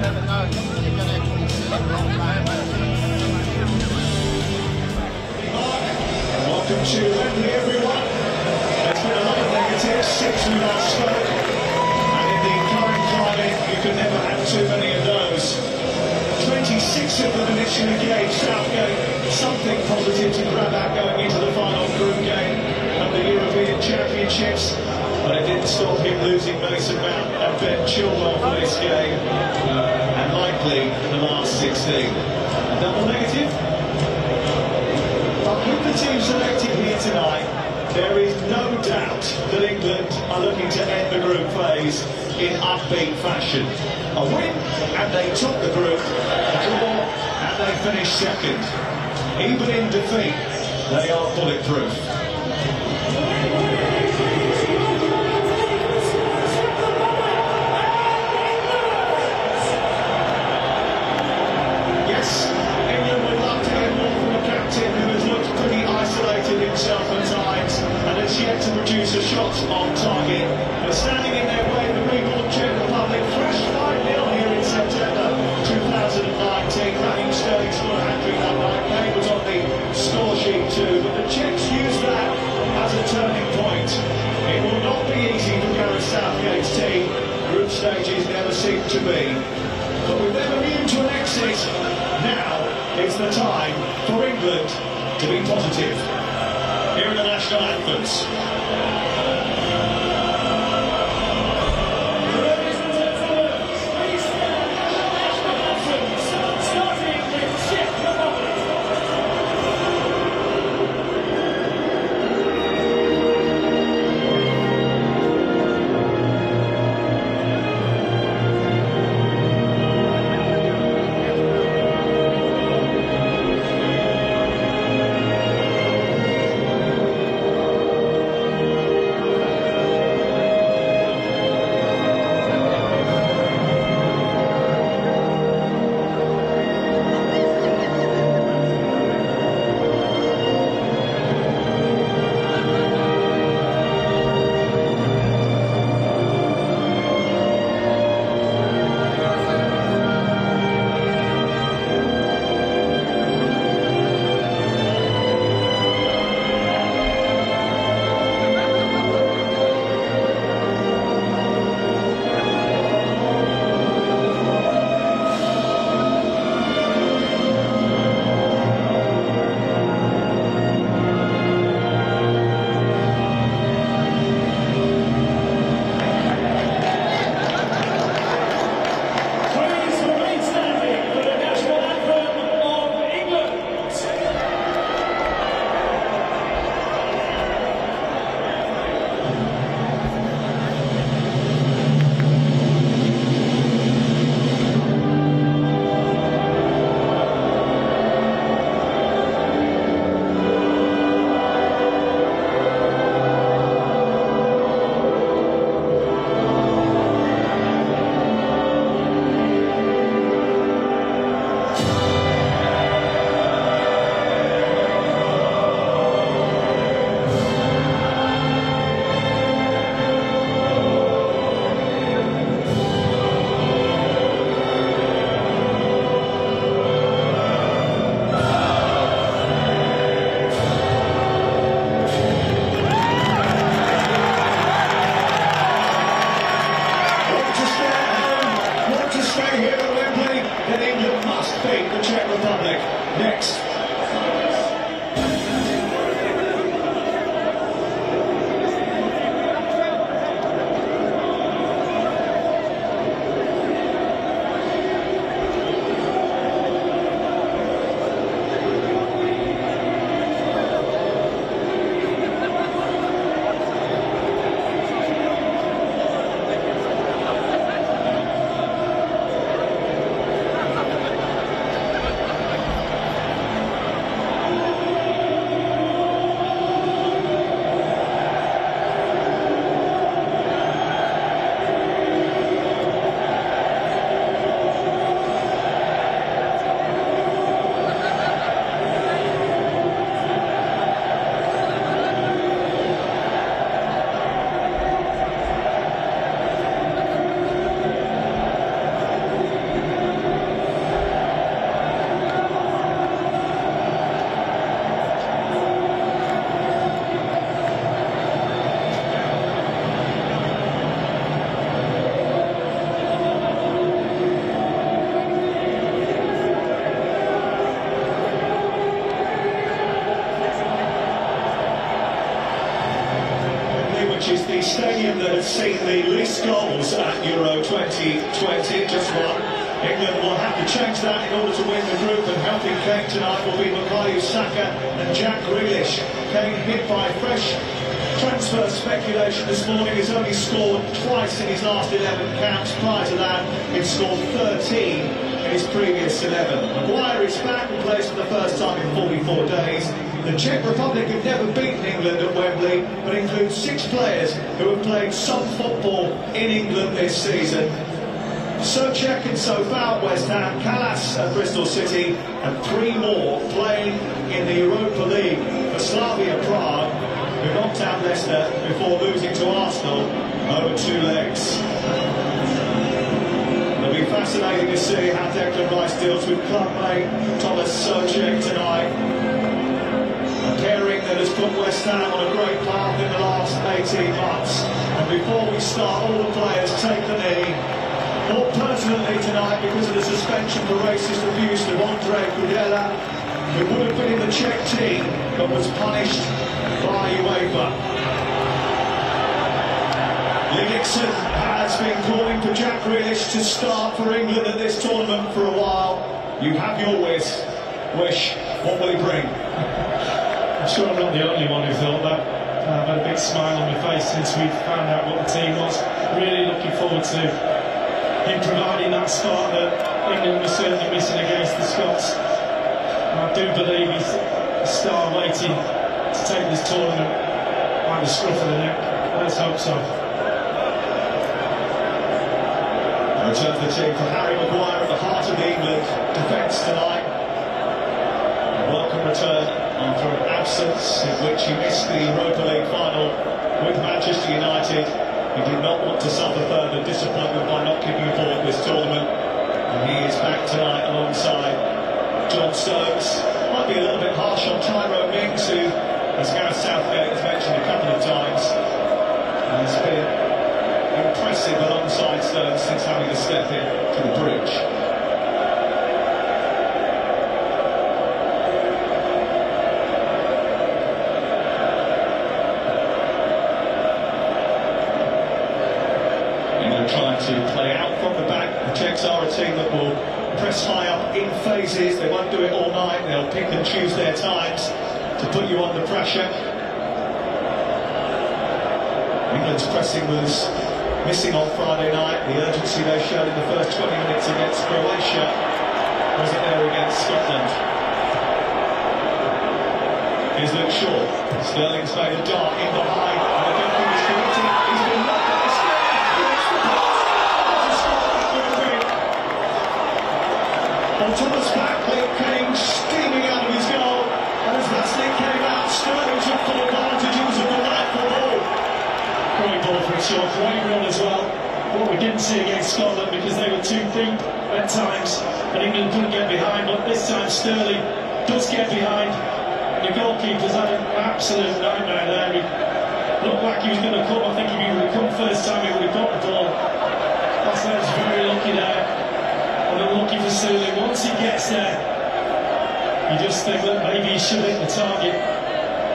Welcome to Wembley, everyone. There's been a lot of negatives since we last spoke, and in the current climate, you can never have too many of those. 26 of them initially gave Southgate something positive to grab at going into the final group game of the European Championships, but it didn't stop him losing Mason Mount and Ben Chilwell for this game, and likely the last 16. A double negative? But with the team selected here tonight, there is no doubt that England are looking to end the group phase in upbeat fashion. A win, and they took the group. A draw, and they finished second. Even in defeat, they are bulletproof. Yes, England would love to hear more from a captain who has looked pretty isolated himself at times and has yet to produce a shot on target. But standing in their way, the reborn Czech Republic thrashed 5-0 here in September 2019. Raheem Sterling scored a hat-trick that night. Kane was on the score sheet too, but the Czechs used that as a turning point. It will not be easy for Gareth Southgate's team. Group stages never seem to be. But with them immune to an exit, now is the time for England to be positive. Here are the national anthems. which is the stadium that has seen the least goals at Euro 2020, just one. England will have to change that in order to win the group, and helping Kane tonight will be Bukayo Saka and Jack Grealish. Kane hit by fresh transfer speculation this morning. He's only scored twice in his last 11 caps. Prior to that, he'd scored 13 in his previous 11. Maguire is back and plays for the first time in 44 days. The Czech Republic have never beaten England at Wembley, but includes 6 players who have played some football in England this season. Souček and Sofao at West Ham, Kalas at Bristol City, and 3 more playing in the Europa League for Slavia Prague, who knocked out Leicester before losing to Arsenal over 2 legs. It'll be fascinating to see how Declan Rice deals with clubmate Thomas Souček tonight. A pairing that has put West Ham on a great path in the last 18 months. And before we start, all the players take the knee. More pertinently tonight because of the suspension for racist abuse of Andre Kudela, who would have been in the Czech team but was punished by UEFA. Livingston has been calling for Jack Grealish to start for England at this tournament for a while. You have your wish. What will he bring? I'm sure I'm not the only one who thought that. I've had a big smile on my face since we found out what the team was. Really looking forward to him providing that spark that England was certainly missing against the Scots. And I do believe he's a star waiting to take this tournament by the scruff of the neck. Let's hope so. Return to the team for Harry Maguire at the heart of the England defence tonight. A welcome return after an absence in which he missed the Europa League final with Manchester United. He did not want to suffer further disappointment by not kicking aboard this tournament. And he is back tonight alongside John Stones. Might be a little bit harsh on Tyrone Mings, who, as Gareth Southgate has mentioned a couple of times, has been impressive alongside Stones since having to step in to the bridge. Trying to play out from the back. The Czechs are a team that will press high up in phases. They won't do it all night. They'll pick and choose their times to put you under pressure. England's pressing was missing on Friday night. The urgency they showed in the first 20 minutes against Croatia wasn't there against Scotland. Here's Luke Shaw. Sterling's made a dart in behind. And I don't think he's committed. He's been knocked by Sterling. On Thomas back, Kane steaming out of his goal, and as Vasily came out, Sterling took full advantage. It was a delightful ball. Great ball for a short, great run as well. What we didn't see against Scotland because they were too deep at times, and England couldn't get behind. But this time Sterling does get behind, and the goalkeeper's had an absolute nightmare there. He looked like he was going to come. I think if he would have come first time, he would have got the ball. That's very lucky there. And unlucky for Sterling. Once he gets there, you just think that maybe he should hit the target.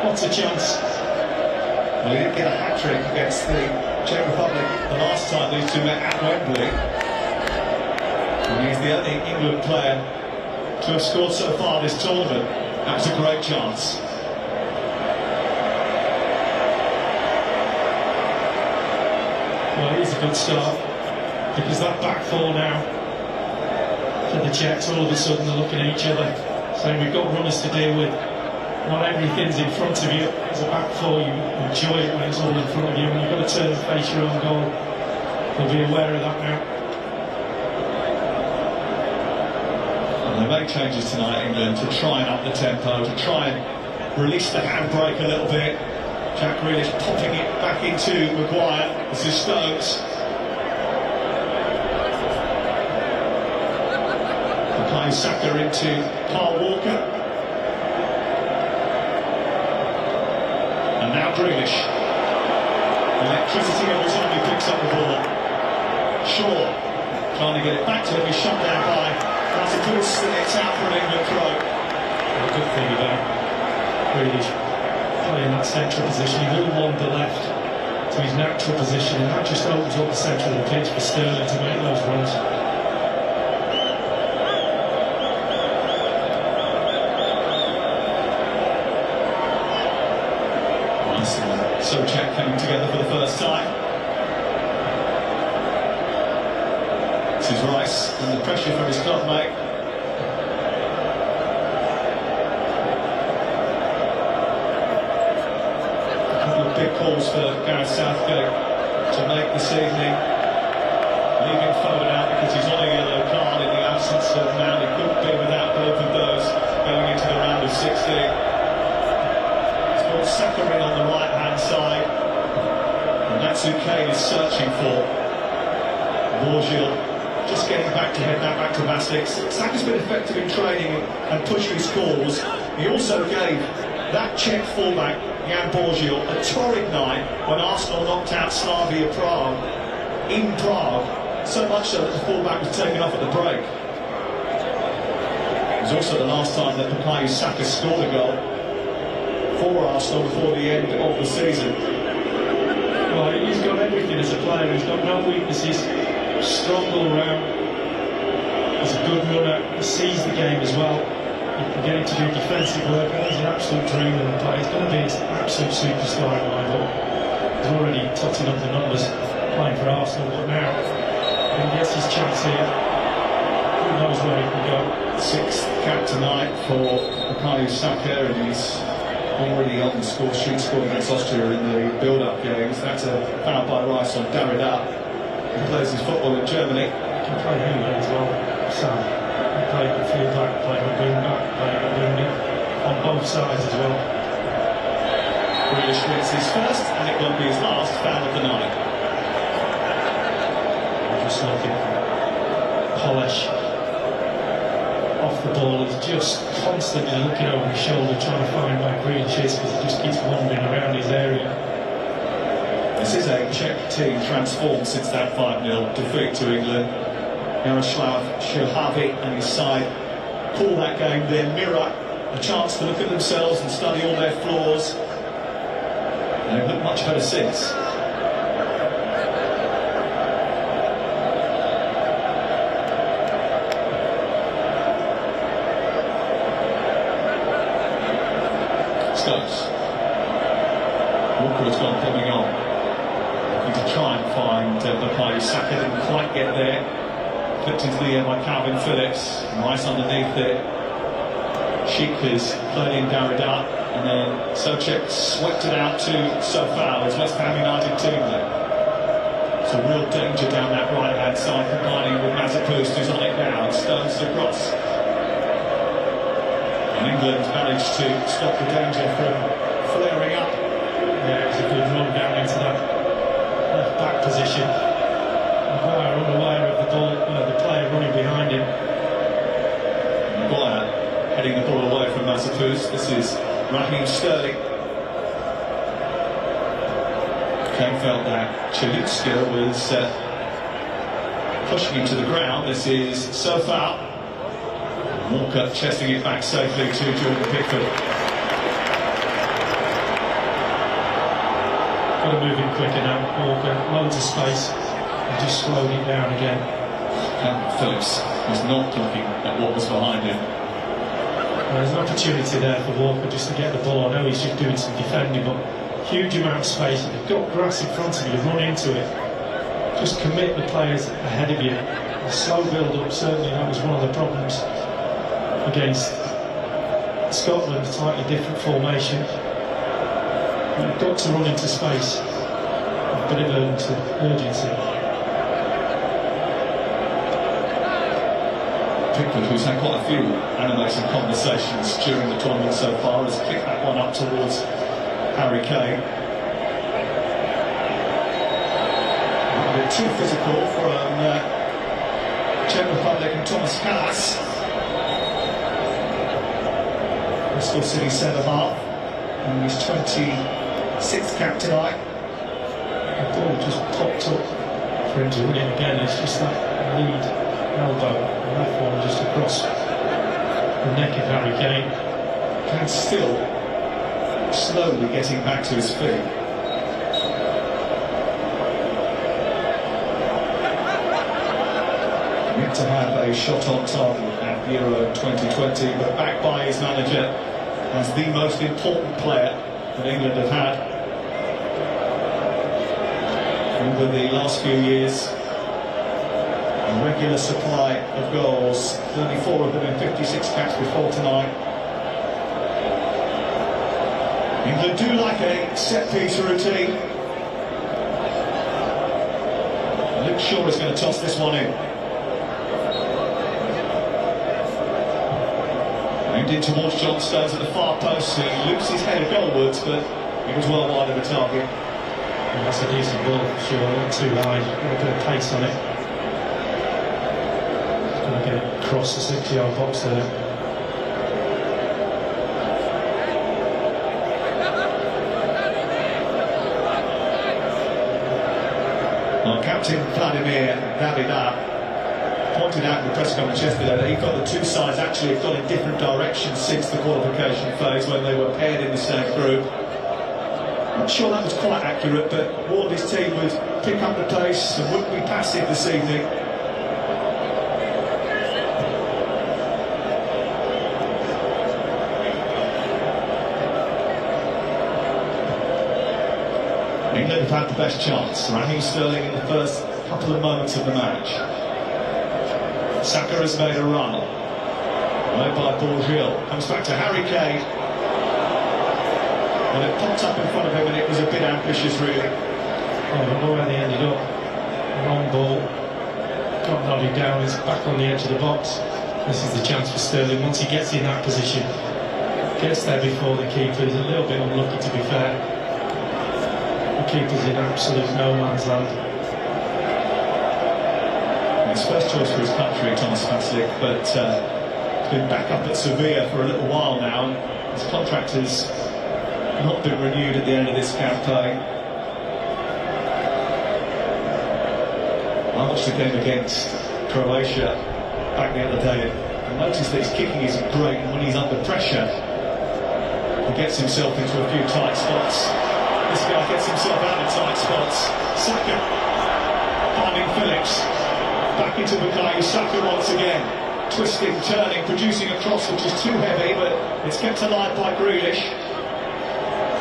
What's a chance? Well, he didn't get a hat-trick against the Czech Republic the last time these two met at Wembley. And he's the only England player to have scored so far this tournament. That was a great chance. Well, it is a good start, because that back four now, for the Czechs, all of a sudden they're looking at each other, saying we've got runners to deal with. Not everything's in front of you. As a back four, you enjoy it when it's all in front of you. When you've got to turn and face your own goal, you'll be aware of that now. And they make changes tonight, England, to try and up the tempo, to try and release the handbrake a little bit. Jack Grealish popping it back into Maguire. This is Stones. Saka into Carl Walker, and now Grealish. Electricity every time he picks up the ball. Shaw trying to get it back to him. He's shut down by Rasmus, and it's out for an England throw. A good thing about Grealish playing that central position. He will wander left to his natural position, and that just opens up the centre of the pitch for Sterling to make those runs. So Czech coming together for the first time. This is Rice, and the pressure from his club mate. A couple of big calls for Gareth Southgate to make this evening. Leaving Foden out because he's on a yellow card in the absence of Mount. He couldn't be without both of those going into the round of 16. Saka in on the right-hand side, and that's who Kane is searching for. Borgil just getting back to head that back to Vasic. Saka's been effective in training and pushing scores. He also gave that Czech fullback, Jan Borgil, a torrid night when Arsenal knocked out Slavia Prague in Prague, so much so that the fullback was taken off at the break. It was also the last time that Bukayo Saka scored a goal for Arsenal before the end of the season. Well, he's got everything as a player. He's got no weaknesses, strong all round. He's a good runner, he sees the game as well. He can get him to do defensive work, and he's an absolute dream of a player. He's going to be an absolute superstar in my book. He's already totting up the numbers playing for Arsenal, but now he gets his chance here. Who knows where he can go. Sixth cap tonight for Bukayo Saka, and he's already on the score sheet, scored against Austria in the build-up games. That's a foul by Rice on Darida. He plays his football in Germany. He can play anywhere as well, Sam. He played at full-back, played at wing-back, played at wing-back, on both sides as well. Grealish wins his first, and it won't be his last foul of the night. Just looking polish off the ball. He's just constantly looking over his shoulder trying to find where Grealish is, because he just keeps wandering around his area. This is a Czech team transformed since that 5-0 defeat to England. Jaroslav Šilhavý and his side call that game their mirror, a chance to look at themselves and study all their flaws. And they've looked much better since. Walker has gone coming on. Looking to try and find Bukayo Saka, didn't quite get there. Flipped into the air by Calvin Phillips. Rice underneath it. Sheik is playing in Darida, and then Souček swept it out to Sofao, his West Ham United team there. It's a real danger down that right-hand side, combining with Mazepust, who's on it now, and stones across. And England managed to stop the danger from flaring up. Yeah, it was a good run down into that left-back position. Maguire unaware of the ball, the player running behind him. Maguire heading the ball away from Mazepust. This is Raheem Sterling. Kane felt that Chalutska was pushing him to the ground. This is Sofao. Walker chesting it back safely to Jordan Pickford. Got to move in quicker now, Walker. Loads of space, and just slowed it down again. Phillips was not looking at what was behind him. Well, there's an opportunity there for Walker just to get the ball. I know he's just doing some defending, but huge amount of space. If you've got grass in front of you, run into it. Just commit the players ahead of you. A slow build-up, certainly that was one of the problems against Scotland, slightly different formation. You've got to run into space, a bit of urgency. Pickford, who's had quite a few animated conversations during the tournament so far, has kicked that one up towards Harry Kane. A bit too physical from Czech Republic and Thomas Kalas. Bristol City centre-half, and his 26th cap tonight. The ball just popped up for him to win it again. It's just that lead elbow, and that one just across the neck of Harry Kane. Kane still slowly getting back to his feet. yet to have a shot on target at Euro 2020, but backed by his manager as the most important player that England have had over the last few years. A regular supply of goals, 34 of them in 56 caps before tonight. England do like a set-piece routine. Luke Shaw is going to toss this one in. Aimed in towards John Stones at the far post. He loops his header goalwards, but he was well wide of the target. Well, that's a decent ball, sure, not too high, got a bit of pace on it. Going to get it across the 6-yard box there. Well, Captain Vladimir Davida pointed out in the press conference yesterday that he felt the two sides actually have gone in different directions since the qualification phase when they were paired in the same group. Not sure that was quite accurate, but warned his team would pick up the pace and wouldn't be passive this evening. England have had the best chance. Raheem Sterling in the first couple of moments of the match. Saka has made a run. Led by Bourgeois. Comes back to Harry Kane. Well, it popped up in front of him and it was a bit ambitious, really. Oh, I don't know where they ended up. Wrong ball. Got nodded down, it's back on the edge of the box. This is the chance for Sterling once he gets in that position. Gets there before the keeper. He's a little bit unlucky, to be fair. The keeper's in absolute no man's land. His first choice for his country, Thomas Vasek, but he's been back up at Sevilla for a little while now. And his contract has not been renewed at the end of this campaign. I watched the game against Croatia back the other day and noticed that his kicking isn't great, and when he's under pressure he gets himself into a few tight spots. This guy gets himself out of tight spots. Saka finding Phillips. Back into Bukayo Saka once again. Twisting, turning, producing a cross which is too heavy, but it's kept alive by Grealish.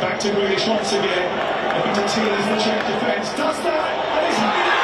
Back to Grealish once again. Looking to tease the Czech defence. Does that, and it's hanging out.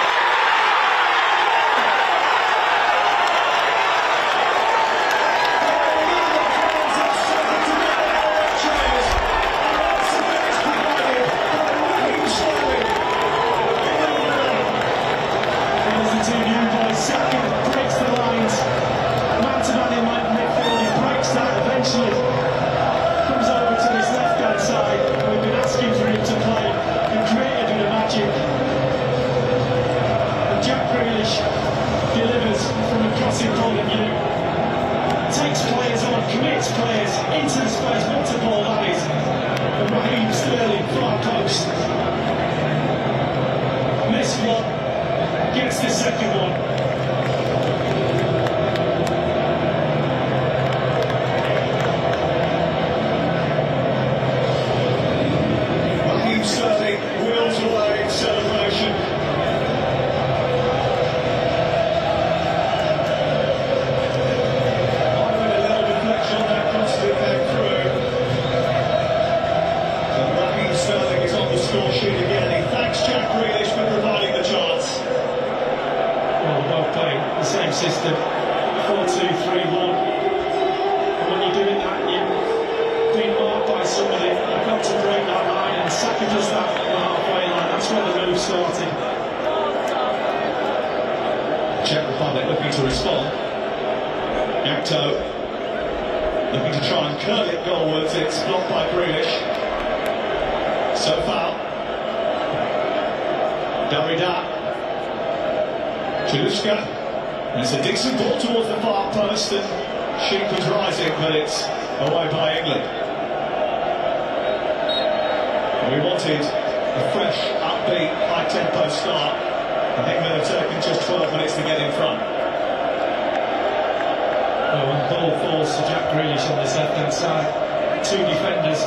Delivers from a crossing point of view, takes players on, commits players into the space, not to ball that is. And Raheem Sterling, far post. Missed one, gets the second one. Raheem Sterling wheels away in celebration. Score sheet again. He thanks Jack Grealish for providing the chance. Well, both playing the same system, 4-2-3-1. And when you're doing that, you're being marked by somebody. You've got to break that line, and Saka does that on the halfway line. That's where the move started. Czech Republic looking to respond. Yakto looking to try and curl it goalwards. It's blocked by Grealish. So far, Davida, Chiluska, and it's a decent ball towards the far post, and Sheep is rising, but it's away by England. We wanted a fresh, upbeat, high-tempo start, and England have taken just 12 minutes to get in front. Well, when the ball falls to Jack Grealish on this left-hand side, two defenders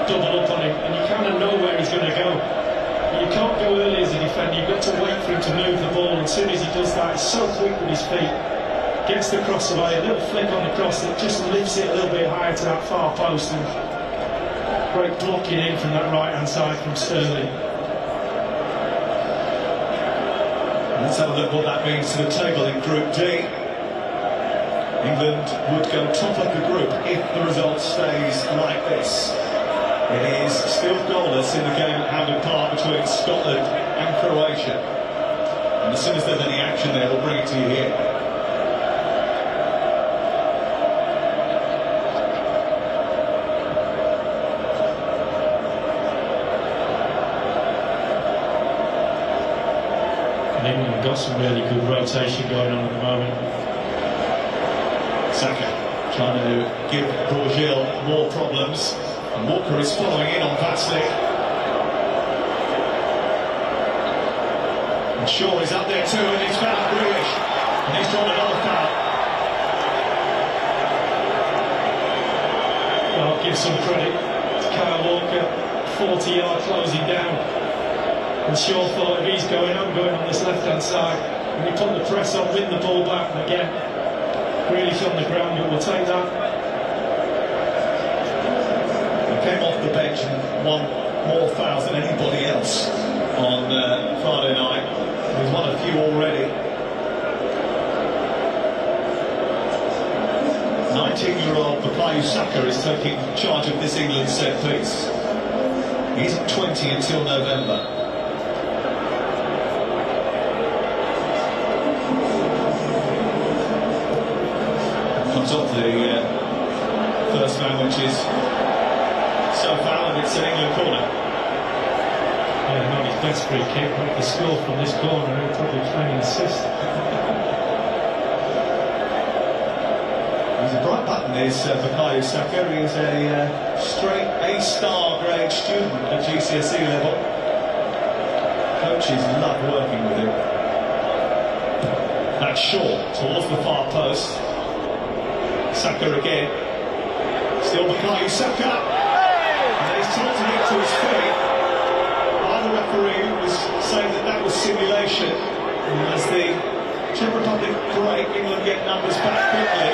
double up on him, and you kind of know where he's going to go. You can't go early as a defender, you've got to wait for him to move the ball, and as soon as he does that, he's so quick with his feet, gets the cross away, a little flick on the cross that just lifts it a little bit higher to that far post, and great blocking in from that right hand side from Sterling. Let's have a look what that means to the table in Group D. England would go top of the group if the result stays like this. It is still goalless in the game at Hampden Park between Scotland and Croatia. And as soon as there's any action there, we'll bring it to you here. And England have got some really good rotation going on at the moment. Saka trying to give Bourgil more problems, and Walker is following in on Vatsnik. And Shaw is up there too, and he's found Grealish, and he's drawn another foul. Well, I'll give some credit to Kyle Walker, 40-yard closing down, and Shaw thought if he's going, I'm going on this left-hand side, and he put the press on, win the ball back, and again Grealish on the ground, but we'll take that. He came off the bench and won more fouls than anybody else on Friday night. He's won a few already. 19-year-old Bukayo Saka is taking charge of this England set piece. He's at 20 until November. Comes off the first man, which is so foul, and it's an England corner. Yeah, not his best free kick, but the score from this corner, he'll probably claim an assist. He's a bright button, is Bukayo Saka. He's a straight A-star grade student at GCSE level. Coaches love working with him. That's Shaw towards the far post. Saka again. Still Bukayo Saka. And he's told to get to his feet. The referee was saying that that was simulation. And as the Czech Republic break, England get numbers back quickly.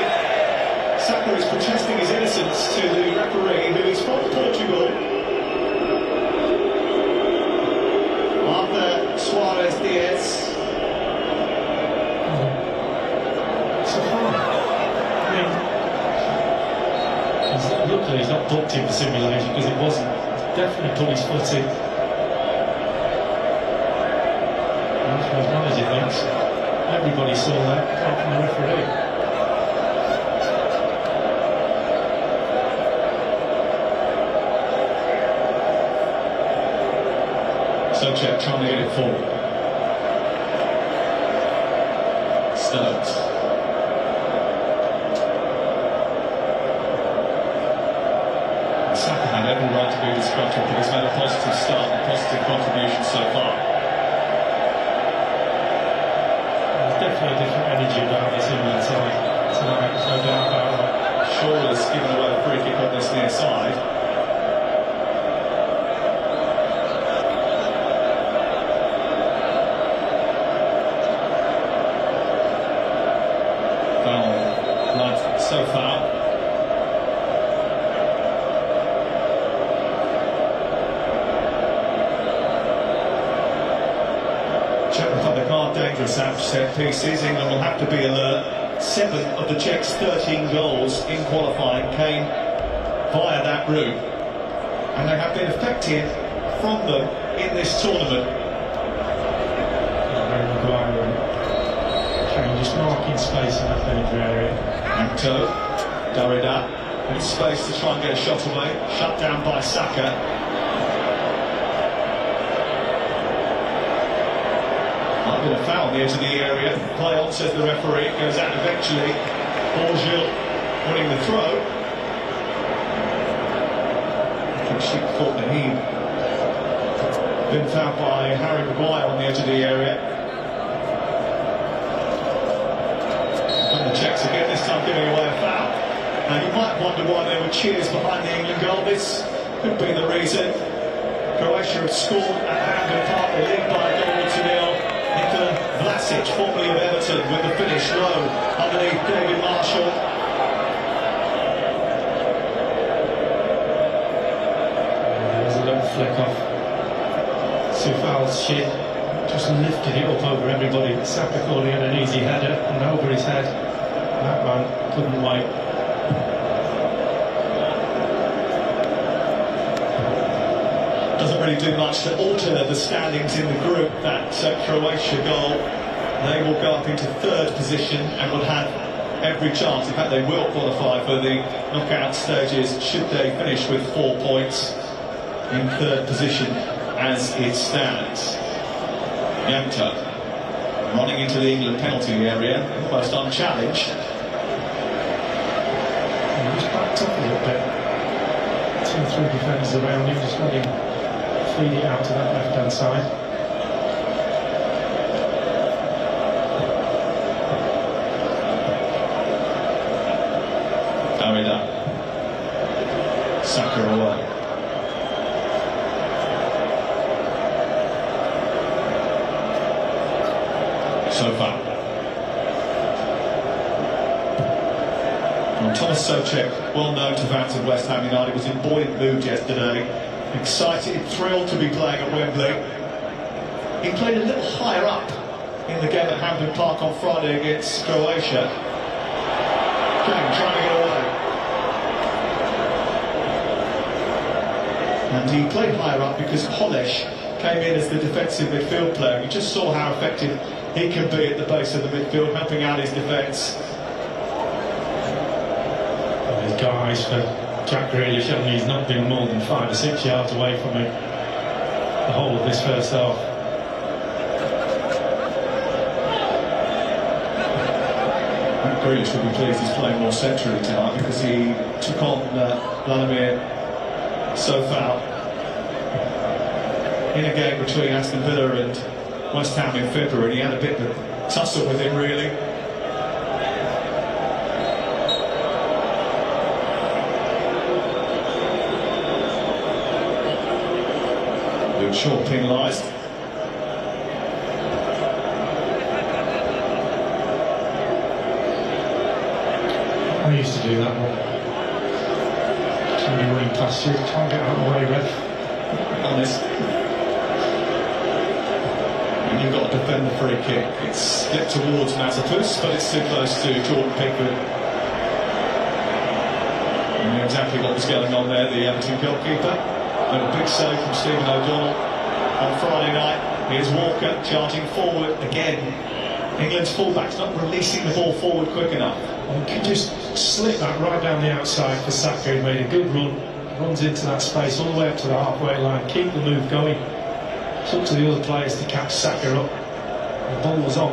Saka is protesting his innocence to the referee, who is from Portugal. Arthur Suarez Diaz. So far, I mean, luckily he's not booked him for simulation, because it wasn't. Definitely put his foot in. His manager thinks everybody saw that, apart from the referee. Socek trying to get it forward. Stokes. Saka had every right to be disgruntled, but he's made a positive start and positive contribution so far. Definitely a different energy about this England side tonight, there's no doubt about that. Shaw has given away a free kick on this near side. Foul, blood so far. Czech Republic are dangerous at set pieces. England will have to be alert. 7 of the Czechs' 13 goals in qualifying came via that route, and they have been effective from them in this tournament. Just marking space in that danger area. Anto, Darida, in space to try and get a shot away. Shut down by Saka. Might have been a foul on the edge of the area. Play on, says the referee. It goes out eventually. Bourgil winning the throw. I think she thought that he'd been fouled by Harry Maguire on the edge of the area. And the Czechs again, this time giving away a foul. Now you might wonder why there were cheers behind the England goal. This could be the reason. Croatia have scored at Hampden Park. They lead by a goal to nil. Nicola Vlasic Kovacic, formerly of Everton, with the finish low underneath David Marshall. There's a little flick off Soufal's shin, just lifted it up over everybody. Saka thought he had an easy header and over his head. That man couldn't wait. Doesn't really do much to alter the standings in the group, that Croatia goal. They will go up into third position and will have every chance. In fact, they will qualify for the knockout stages should they finish with 4 points in third position as it stands. Yamto running into the England penalty area, almost unchallenged. He just backed up a little bit. 2-3 defenders around him, just let him feed it out to that left-hand side. Arida. Saka away. So far. Well, Thomas Souček, well known to fans of West Ham United, was in buoyant mood yesterday. Excited, thrilled to be playing at Wembley. He played a little higher up in the game at Hampden Park on Friday against Croatia. Trying to get away. And he played higher up because Polish came in as the defensive midfield player. You just saw how effective he can be at the base of the midfield, helping out his defence. His guys for Jack Grealish, only he's not been more than 5 or 6 yards away from him the whole of this first half. Grealish will be pleased he's playing more centrally tonight because he took on Vladimir Soufal in a game between Aston Villa and West Ham in February. He had a bit of a tussle with him, really. Luke Shaw penalised. I used to do that one. Somebody running past you, can't get out of the way, ref. Honest. And you've got to defend the free kick. It's slipped towards Mazepus, but it's too close to Jordan Pickford. You knew exactly what was going on there, the Everton goalkeeper. And a big save from Stephen O'Donnell on Friday night. Here's Walker charging forward again. England's fullback's not releasing the ball forward quick enough. You can just slip that right down the outside for Saka. He made a good run, runs into that space all the way up to the halfway line, keep the move going. It's up to the other players to catch Saka up. The ball was on.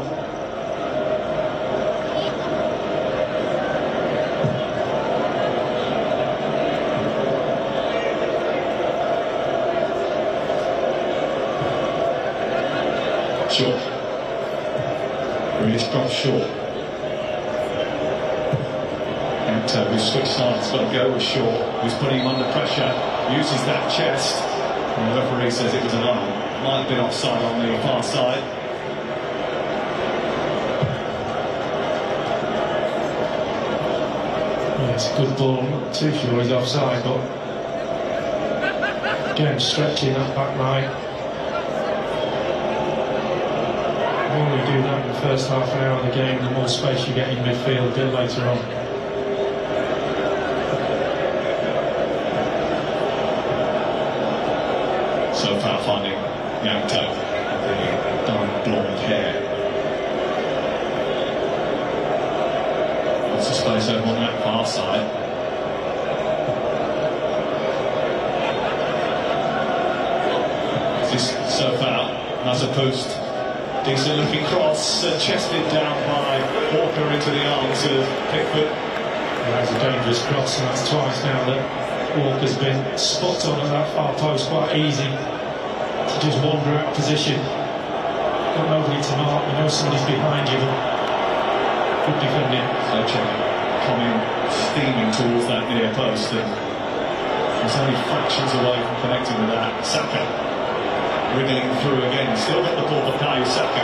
Short. Really strong short. Who's switched sides, got to go with Shaw, who's putting him under pressure, uses that chest, and the referee says it was an arm. Might have been offside on the far side. Yeah, it's a good ball, not too sure he's offside, but again, stretching that back line. The more we do that in the first half an hour of the game, the more space you get in midfield a bit later on. So far finding Yamto, the dark blonde hair. Lots of space over on that far side. This so far, Mazepus, decent looking cross, chested down by Walker into the arms of Pickford. That's a dangerous cross, and that's twice now that Walker's been spot on at that far post, quite easy to just wander out of position. Got nobody to mark, you know somebody's behind you, but good defending. Souček coming steaming towards that near post, and he's only fractions away from connecting with that. Saka wriggling through again, still got the ball for Saka.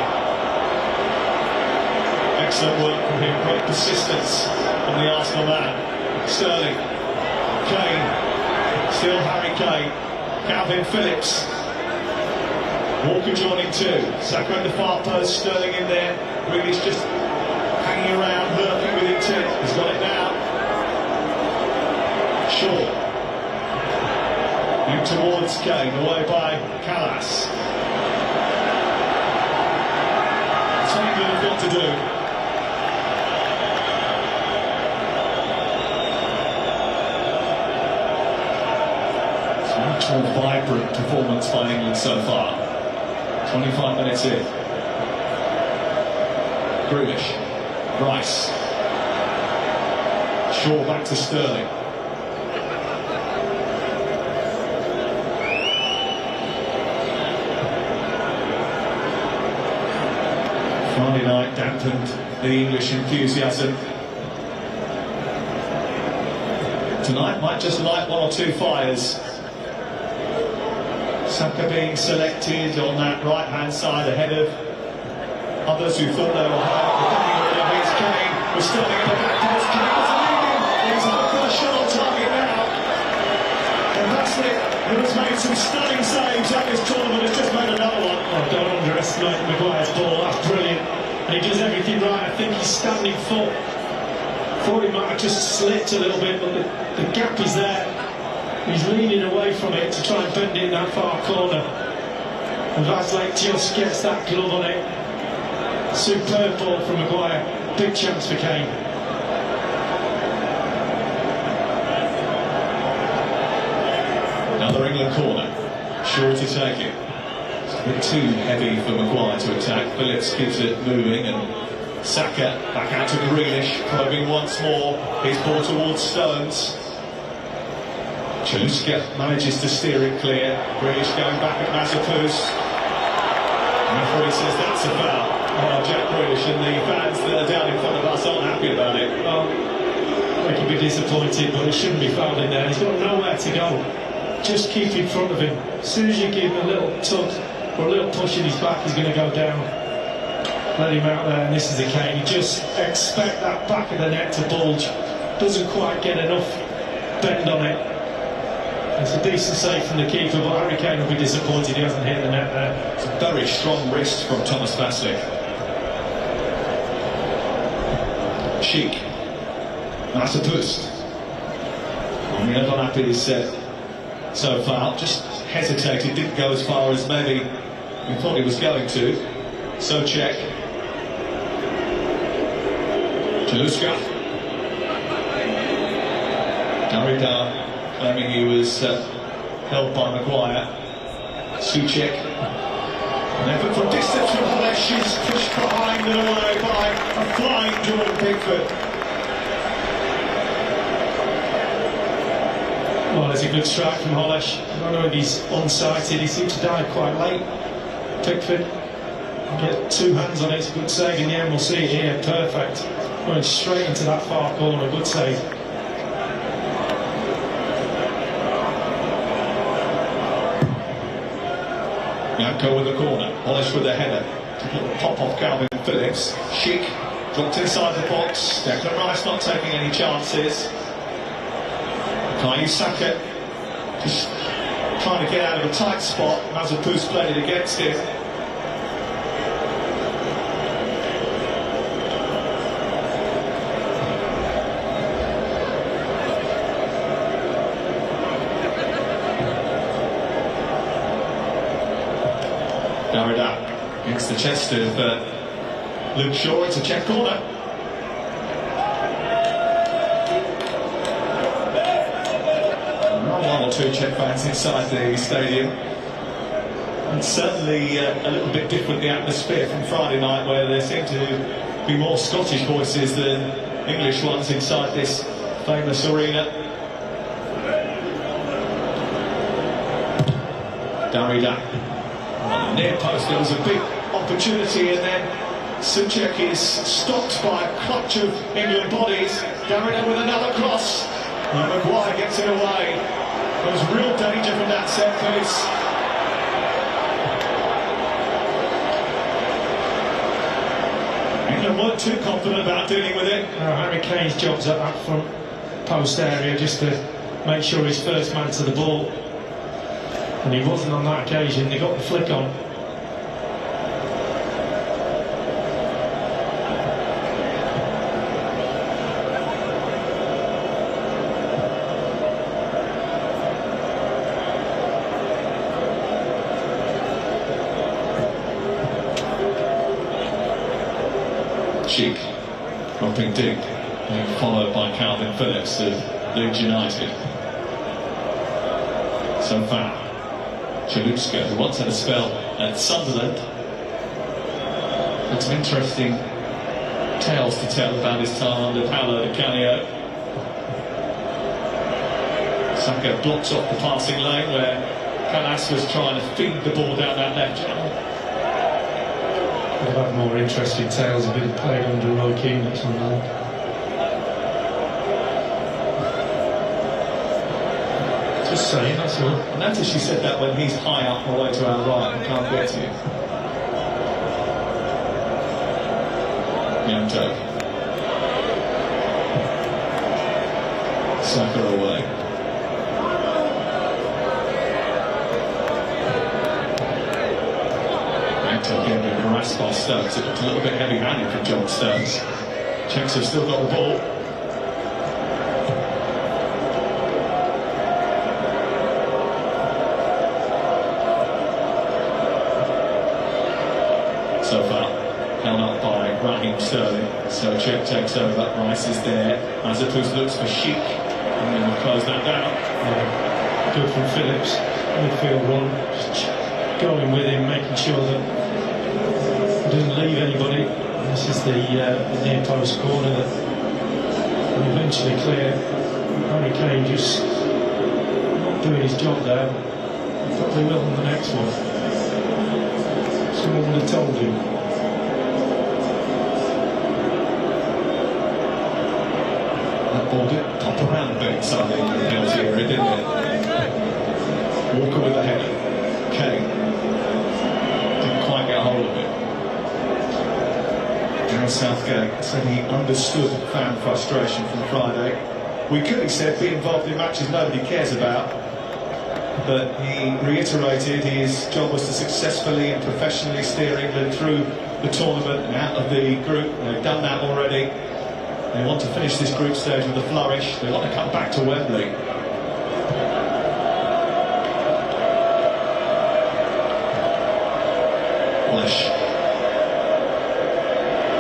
Excellent work from him, great persistence from the Arsenal man. Sterling, Kane, still Harry Kane, Calvin Phillips. Walker joining too. Saka in the far post, Sterling in there. Grealish just hanging around, lurking with intent. He's got it now. Shaw. In towards Kane, away by Callas. That's what England have got to do. It's a much more vibrant performance by England so far. 25 minutes in. Grealish, Rice, Shaw back to Sterling. Friday night dampened the English enthusiasm. Tonight might just light one or two fires. Saka being selected on that right-hand side ahead of others who thought they were high. Here's Kane, we're starting at the back post. Kane was leading. He's got the first shot on target now. And that's it. He has made some stunning saves at this tournament. Has just made another one. Oh, don't underestimate Maguire's ball. That's brilliant. And he does everything right. I think he's standing full. Thought he might have just slipped a little bit, but the gap is there. He's leaning away from it to try and bend it in that far corner. And Vaslake just gets that glove on it. Superb ball from Maguire. Big chance for Kane. Another England corner. Sure to take it. It's a bit too heavy for Maguire to attack. Phillips keeps it moving and Saka back out to Grealish, probing once more. His ball towards Stones. Chaluska manages to steer it clear. Grealish going back at Mazepus. The referee says that's a foul on Jack Grealish, and the fans that are down in front of us aren't happy about it. Well, they can be disappointed, but he shouldn't be fouled in there. He's got nowhere to go. Just keep in front of him. As soon as you give him a little tug or a little push in his back, he's going to go down. Let him out there, and this is the Kane. You just expect that back of the net to bulge. Doesn't quite get enough bend on it. It's a decent save from the keeper, but Harry Kane will be disappointed he hasn't hit the net there. It's a very strong wrist from Thomas Vasley. Sheik. Mazepus. On the other lap is so far, just hesitated, didn't go as far as maybe we thought he was going to. So check. Chaluska. Darida claiming he was held by Maguire. Souček. An effort from distance from Holesh. She's pushed behind and away by a flying Jordan Pickford. Well, there's a good strike from Holesh. I don't know if he's unsighted. He seems to dive quite late. Pickford. Get two hands on it. It's a good save in the end. We'll see it here. Perfect. Going straight into that far corner. Good save. Yanko with the corner, Polish with the header. Pop off Calvin Phillips. Sheik dropped inside the box. Declan Rice not taking any chances. Saka just trying to get out of a tight spot. Mazepus played it against him. Darida against the chest of Luke Shaw. It's a check corner. One or two Czech fans inside the stadium. And certainly a little bit different the atmosphere from Friday night, where there seemed to be more Scottish voices than English ones inside this famous arena. Darida. On the near post, there was a big opportunity, and then Souček is stopped by a clutch of England bodies. Darida with another cross, and Maguire gets it away. There was real danger from that set piece. England weren't too confident about dealing with it. Harry Kane's job's at that front post area just to make sure he's first man to the ball. And he wasn't on that occasion. They got the flick on. Cheek, dropping deep, being followed by Calvin Phillips of Leeds United. So far, Chalupska, who once had a spell at Sunderland, had some interesting tales to tell about his time under Paolo Di Canio. Saka blocks off the passing lane where Callas was trying to feed the ball down that left channel. We'll have more interesting tales of being played under Roy Keane next one now. Just saying, that's all. I noticed she said that when he's high up all the way to our right and can't get to you. Yanto. Saka away. Getting harassed by Stones. It looked a little bit heavy-handed from John Stones. Czechs have still got the ball. So far, held up by Raheem Sterling. So Czech takes over. Rice is there. Mazepus looks for Sheik. And then we'll close that down. Yeah. Good from Phillips. Midfield run. Just going with him, making sure that doesn't leave anybody. This is the near post corner that will eventually clear. Harry Kane just not doing his job there. He probably will on the next one. Someone would have told him. That ball did pop around a bit inside the penalty area, didn't it? Walker with the header. Kane didn't quite get a hold of it. Southgate said he understood fan frustration from Friday. We could, he said, be involved in matches nobody cares about, but he reiterated his job was to successfully and professionally steer England through the tournament and out of the group. They've done that already. They want to finish this group stage with a flourish. They want to come back to Wembley. Flesh.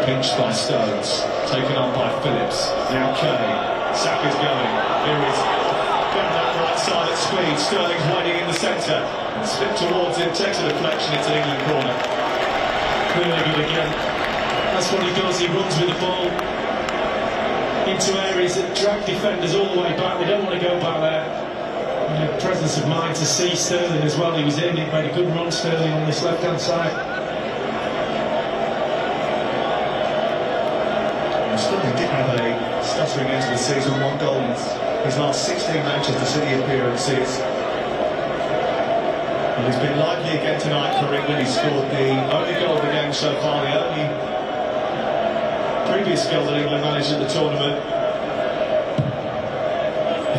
Pinched by Stones, taken on by Phillips. Now Kane, Saka's going. Here is down that right side at speed. Sterling's hiding in the centre and slipped towards him. Takes a deflection. It's an England corner. Really good again. That's what he does. He runs with the ball into areas that drag defenders all the way back. They don't want to go back there. And the presence of mind to see Sterling as well. He was in. He made a good run, Sterling, on this left-hand side. Sterling did have a stuttering end to the season, 1 goal in his last 16 Manchester City appearances. And he's been lively again tonight for England. He scored the only goal of the game so far, the only previous goal that England managed at the tournament.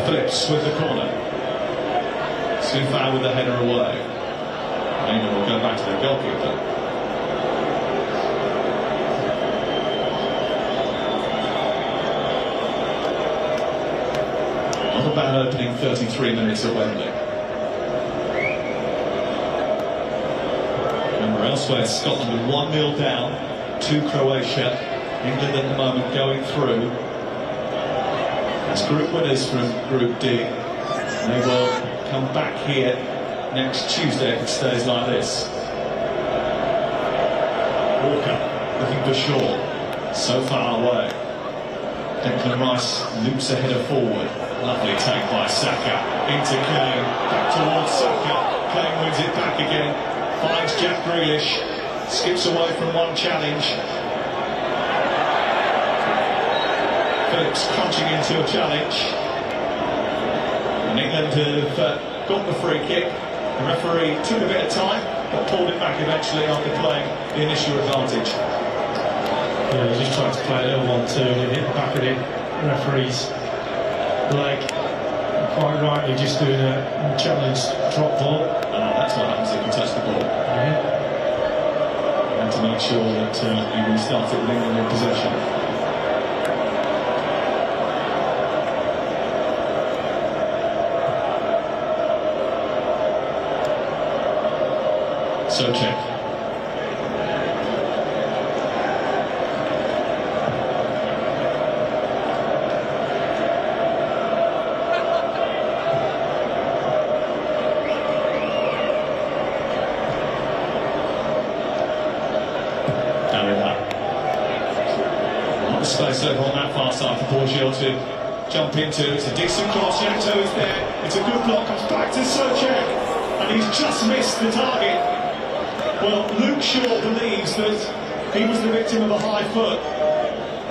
Phillips with the corner. Soufan with the header away. England will go back to their goalkeeper. Not a bad opening 33 minutes at Wembley. Remember, elsewhere, Scotland are 1-0 down to Croatia. England at the moment going through as group winners from Group D. They will come back here next Tuesday if it stays like this. Walker looking for Shaw. So far away. Declan Rice loops a header forward. Lovely take by Saka. Into Kane. Back towards Saka. Kane wins it back again. Finds Jack Grealish. Skips away from one challenge. Phillips crunching into a challenge. And England have got the free kick. The referee took a bit of time, but pulled it back eventually after playing the initial advantage. Yeah, he just tried to play a little 1-2 and it hit the back of the referee's leg. Quite rightly just doing a challenged drop ball. That's what happens if you touch the ball. Yeah. And to make sure that you restart it with England in possession. Souček. Space over on that far side for Borgio to jump into. It's a decent cross. Yanto is there. It's a good block. Comes back to Souček, and he's just missed the target. Well, Luke Shaw believes that he was the victim of a high foot,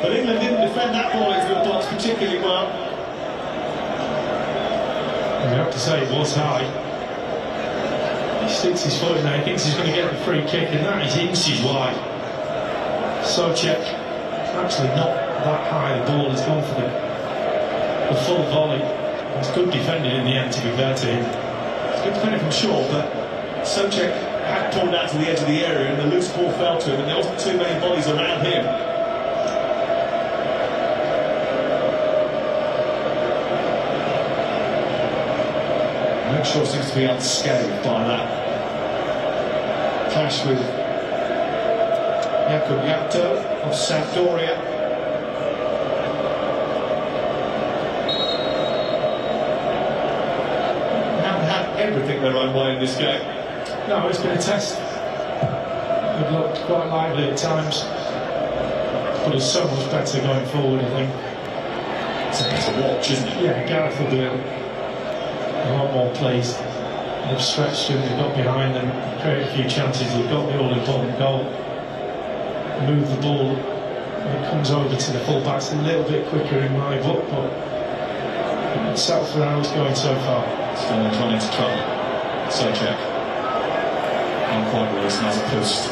but England didn't defend that ball into the box particularly well. You have to say it was high. He sticks his foot in there. He thinks he's going to get the free kick, and that is inches wide. Souček. Actually not that high, the ball has gone for the full volley. It's good defending in the end, to be fair to him. It's good defending from Shaw, but Souček had pulled out to the edge of the area and the loose ball fell to him, and there wasn't too many bodies around him. Luke Shaw seems to be unscathed by that clash with Jakub Janto of Sampdoria. Haven't had everything their own way in this game. No, it's been a test. They've looked quite lively at times, but it's so much better going forward, I think. It's a better watch, isn't it? Yeah, Gareth will be a lot more pleased. They've stretched him, they've got behind them, created a few chances, they've got the all-important goal. Move the ball, it comes over to the full-backs a little bit quicker in my book, but settle for how it's going so far. Still run into trouble. Souček. Not quite released, nice post.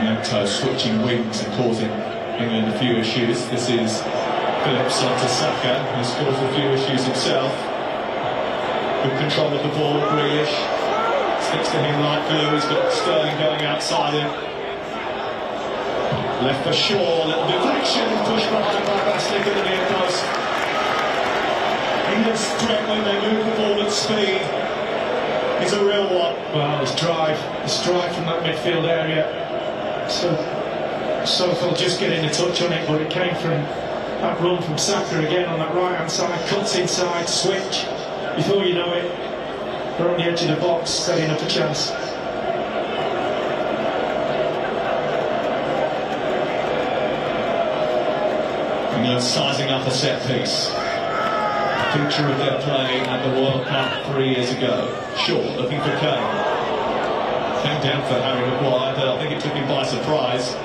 Janto switching wings and causing England a few issues. This is Phillips onto Saka, who's caused a few issues himself. Good control of the ball, Grealish. Sticks to him like glue, he's got Sterling going outside him. Left for Shaw, a little deflection, pushed behind by Bastic in the near post. England's threat when they move the ball at speed is a real one. Well, it's drive from that midfield area. So Sofel just getting a touch on it, but it came from that run from Saka again on that right-hand side, cuts inside, switch. Before you know it, they're on the edge of the box, setting up a chance. England sizing up a set piece. A picture of their play at the World Cup 3 years ago. Shaw looking for Kane. Came down for Harry Maguire, but I think it took him by surprise.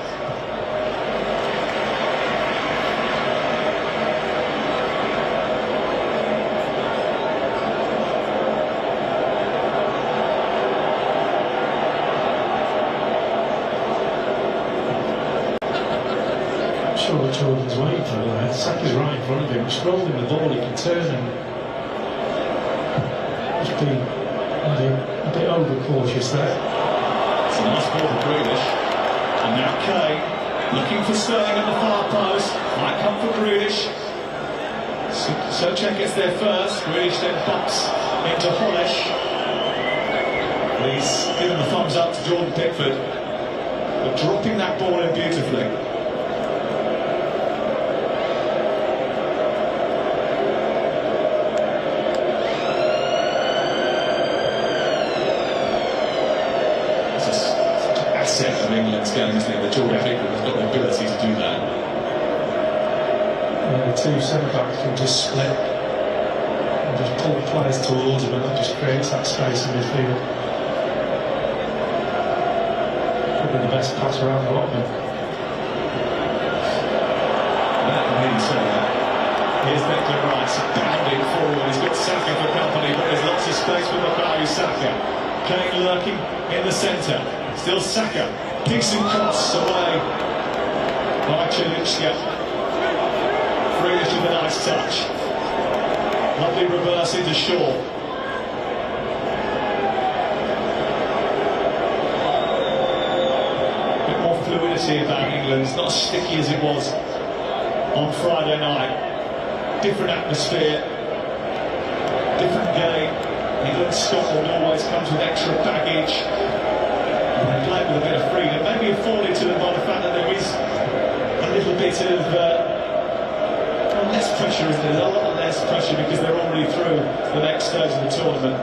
Sure what Jordan's waiting for there. Saka's right in front of him, scrolling the ball, he can turn and just be a bit over-cautious there. It's a nice ball for Grealish. And now Kane looking for Sterling at the far post. Might come for Grealish. Souček gets there first. Grealish then bumps into Hollish. He's given the thumbs up to Jordan Pickford. But dropping that ball in beautifully. Of England's game, isn't it? The Jordan Pickford has got the ability to do that. Yeah, the two centre-backs can just split and just pull the players towards them, and that just creates that space in midfield. Probably the best pass around the lot of them. That can really say that. Here's Declan Rice bounding forward. He's got Saka for company, but there's lots of space for Bukayo Saka. Kane lurking in the centre. Still Saka, decent cross away by Chilutska. Grealish with a nice touch. Lovely reverse into Shaw. Bit more fluidity about England. It's not as sticky as it was on Friday night. Different atmosphere, different game. England-Scotland always comes with extra baggage. And they play with a bit of freedom, maybe afforded to them by the fact that there is a little bit of less pressure, isn't there? A lot less pressure because they're already through the next stage of the tournament.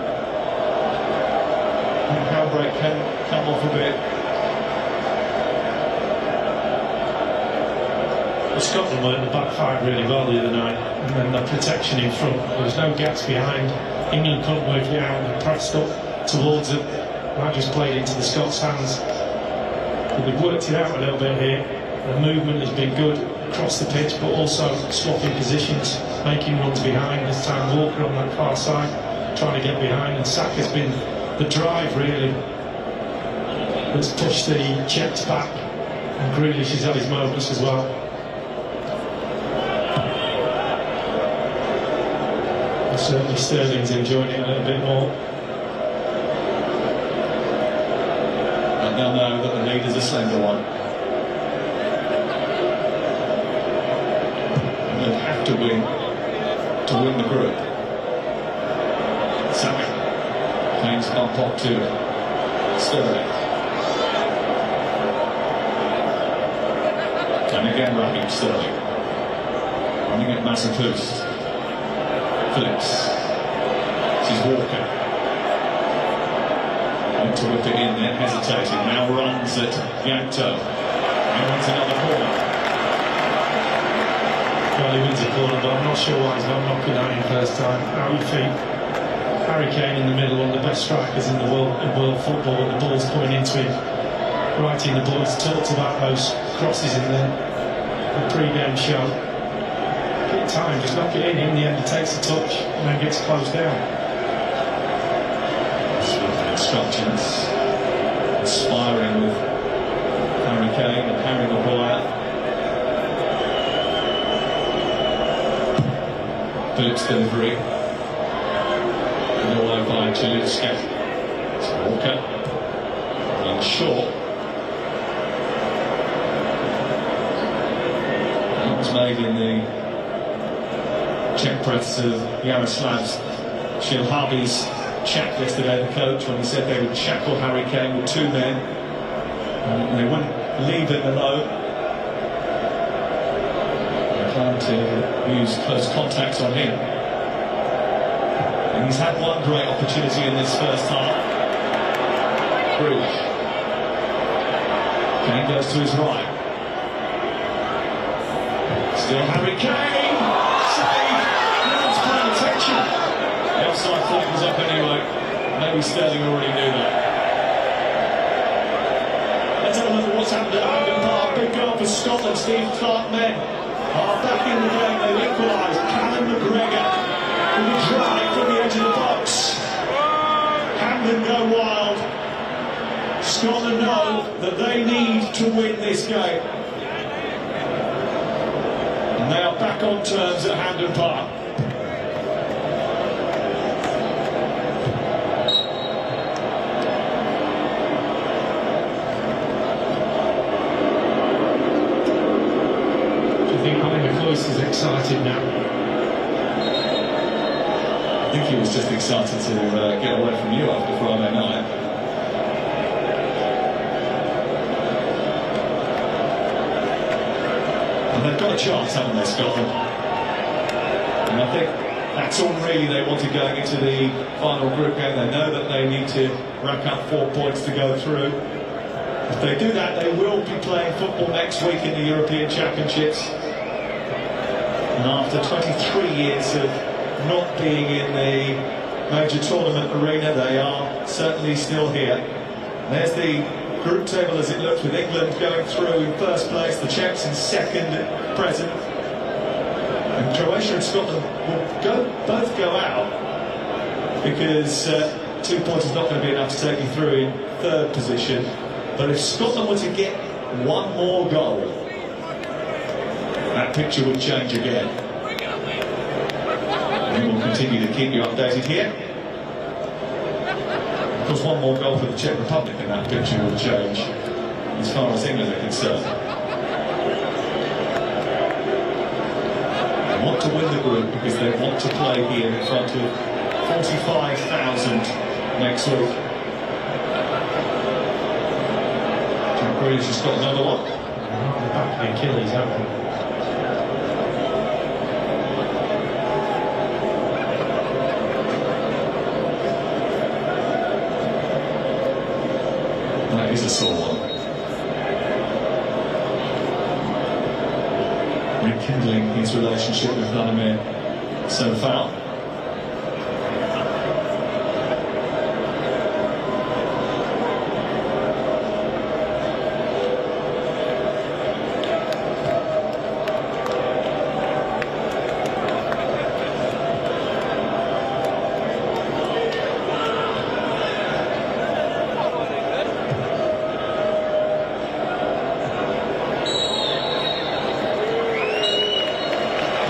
And handbrake can come off a bit. Well, Scotland were in the back five really well the other night, and then the protection in front. There was no gaps behind. England couldn't work it out and pressed up towards them. That just played into the Scots' hands. But they've worked it out a little bit here. The movement has been good across the pitch, but also swapping positions, making runs behind. This time Walker on that far side, trying to get behind, and Saka's been the drive really that's pushed the Czechs back, and Grealish has had his moments as well. And certainly Sterling's enjoying it a little bit more. And they'll know that the lead is a slender one. And they'll have to win the group. Saka plays bump up to Sterling. And again Raheem Sterling. Running at Massachusetts. Phillips. This is Walker. Went to whip it in there, hesitating. Now runs at Yanto. He wants another corner. Well, he wins a corner, but I'm not sure why he's not knocking at him first time. Out your feet. Harry Kane in the middle, one of the best strikers in the world football, and the ball's coming into him. Right in the boys talked about those crosses in the pre-game show. Get time, just knock it in the end he takes a touch and then gets closed down. Instructions, inspiring with Harry Kane and Harry Maguire. Phillips delivery. And all over by Chilutska. It's Walker. And short. That was made in the Czech press of Jaroslav's Šilhavý's chat yesterday, the coach, when he said they would shackle Harry Kane with two men and they wouldn't leave it alone. They plan to use close contacts on him. And he's had one great opportunity in this first half. Grealish. Kane goes to his right. Still Harry Kane! Save! Now playing attention. The offside flag was up anyway. Maybe Sterling already knew that. Let's have a look at what's happened at Hampden Park. Big goal for Scotland. Steve Clark men are back in the game. They've equalised. Callum McGregor with a drive from the edge of the box. Hampden go wild. Scotland know that they need to win this game. And they are back on terms at Hampden Park. Is excited now. I think he was just excited to get away from you after Friday night. And they've got a chance, haven't they, Scotland? And I think that's all really they wanted going into the final group game. They know that they need to rack up 4 points to go through. If they do that, they will be playing football next week in the European Championships. And after 23 years of not being in the major tournament arena, they are certainly still here. There's the group table as it looks, with England going through in first place, the Czechs in second at present. And Croatia and Scotland will both go out because 2 points is not going to be enough to take you through in third position. But if Scotland were to get one more goal, that picture would change again. We will continue to keep you updated here. Of course, one more goal for the Czech Republic and that picture will change as far as England are concerned. They want to win the group because they want to play here in front of 45,000 next week. Jack Grealish has got another one. Back to the Achilles, haven't we? That is a sore one. Rekindling his relationship with Vladimir Sofal.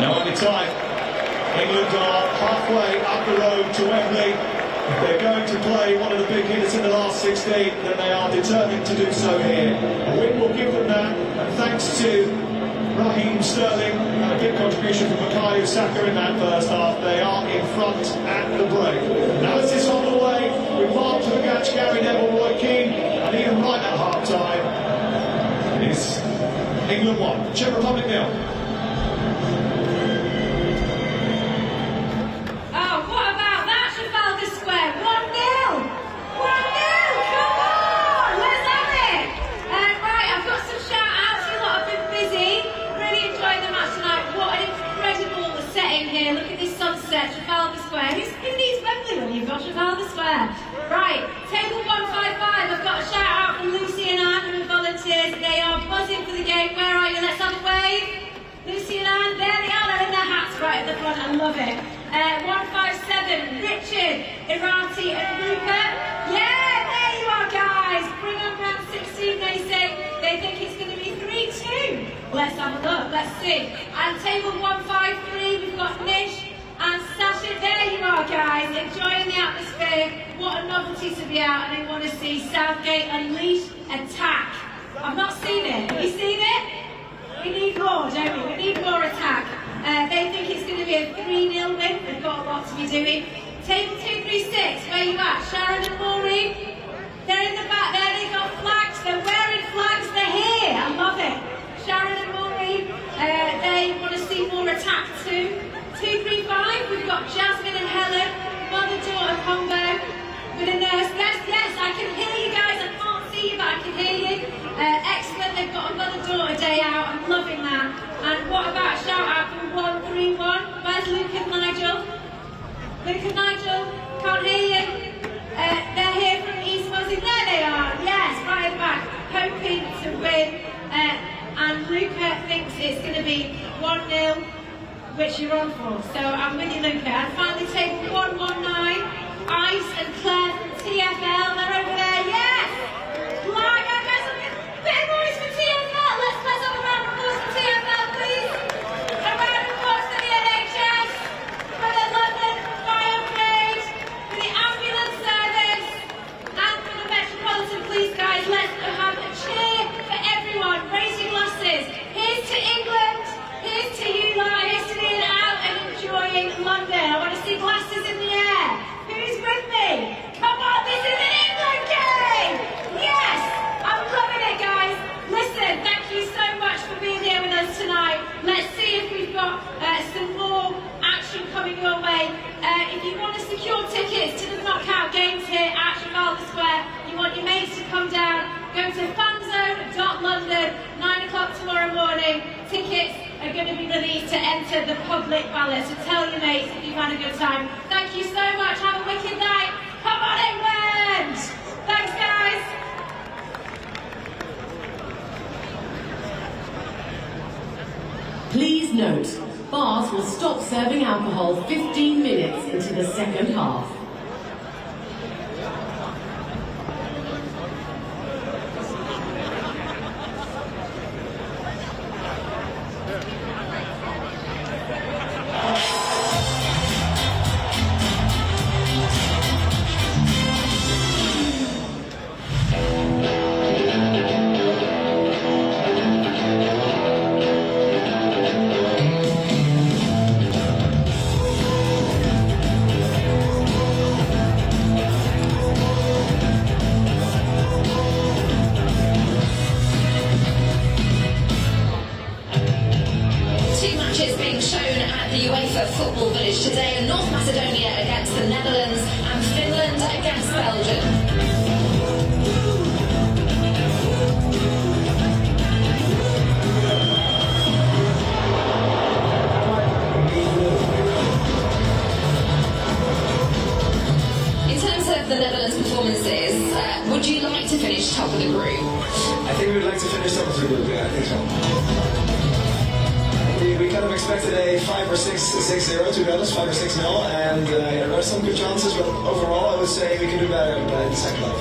Now only time. England are halfway up the road to Wembley. If they're going to play one of the big hitters in the last 16, then they are determined to do so here. A win will give them that, and thanks to Raheem Sterling and a big contribution from Bukayo Saka in that first half, they are in front at the break. Analysis on the way with Mark Lugach, Gary Neville, Roy Keane, and Ian Wright at half-time. It is England 1, Czech Republic 0. Look at this sunset, Trafalgar Square. Who needs Wembley when you've got Trafalgar Square? Right, table 155. I've got a shout out from Lucy and Anne who are volunteers. They are buzzing for the game. Where are you? Let's have a wave. Lucy and Anne, there they are. They're in their hats right at the front. I love it. 157. Richard, Irati, and Rupert. Yeah, there you are, guys. Bring on round 16. They say they think it's going to be 3-2. Let's have a look, let's see. And table 153, we've got Nish and Sasha. There you are, guys, enjoying the atmosphere. What a novelty to be out, and I want to see Southgate unleash attack. I've not seen it. Have you seen it? We need more, don't we? We need more attack. They think it's going to be a 3-0 win. They've got a lot to be doing. Table 236, where you at? Sharon and Maureen? They're in the back there, they've got flags. They're wearing flags, they're here. I love it. Sharon and Maureen, they want to see more attack too. 235, we've got Jasmine and Helen, mother-daughter combo with a nurse. Yes, I can hear you guys. I can't see you, but I can hear you. Excellent, they've got a mother-daughter day out. I'm loving that. And what about a shout-out from 131? Where's Luke and Nigel? Luke and Nigel, can't hear you. They're here from East Wales. There they are. Yes, right at the back, hoping to win. And Luca thinks it's going to be 1-0, which you're on for. So I'm with you, Luca. And finally, table 119, Ice and Claire from TFL. They're over there. Yes! Like, I guess a bit of noise for TFL. Let's have a round of applause for TFL, please. A round of applause for the NHS, for the London Fire Brigade, for the ambulance service, and for the Metropolitan Police, guys. Let's have a cheer for everyone. Raise your glasses. Here's to England. Here's to you lot. Here's to being out and enjoying London. I want to see glasses in the air. Who's with me? Come on, this is an England game. Yes, I'm loving it, guys. Listen, thank you so much for being here with us tonight. Let's see if we've got some more action coming your way. If you want to secure tickets to the knockout games here at Trafalgar Square, you want your mates to come down, go to fanzone.london, 9 o'clock tomorrow morning. Tickets are going to be released to enter the public ballot, so tell your mates if you've had a good time. Thank you so much, have a wicked night. Come on, England! Thanks, guys. Please note, bars will stop serving alcohol 15 minutes into the second half. the UEFA Football Village today, and North Macedonia against the Netherlands and Finland against Belgium. In terms of the Netherlands' performances, would you like to finish top of the group? I think we would like to finish top of the group, yeah, I think so. We kind of expected a 5 or 6-0, to be honest, 5 or 6-0, and there were some good chances, but overall I would say we can do better in the second half.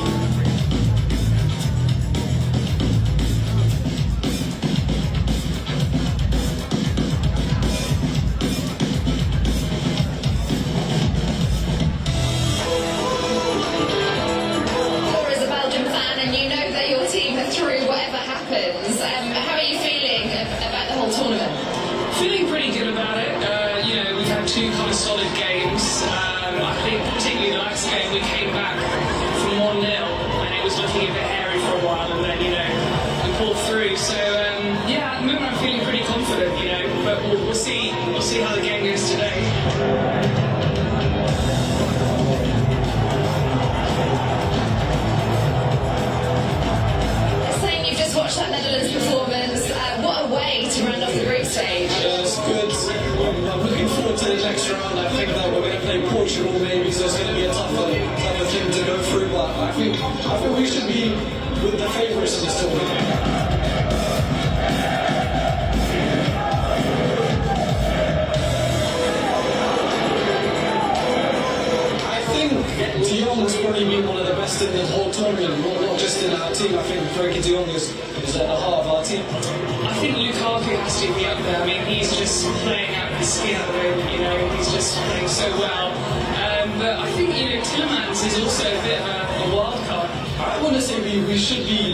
How are you feeling about the whole tournament? Feeling pretty good about it. We've had two kind of solid games. I think particularly the last game we came back from 1-0 and it was looking a bit hairy for a while, and then we pulled through. So at the moment I'm feeling pretty confident, but we'll see how the game goes today. Watch that Netherlands performance. What a way to round off the group stage. Yeah, it's good. I'm looking forward to the next round. I think that we're going to play Portugal maybe, so it's going to be a tougher thing to go through. But I think we should be with the favourites in this tournament. De Jong's probably been one of the best in the whole tournament, not just in our team. I think Frankie De Jong is at the heart of our team. I think Lukaku has to be up there. I mean, he's just playing out his skin at the moment, he's just playing so well. But I think, Tillemans is also a bit of a wild card. I want to say we should be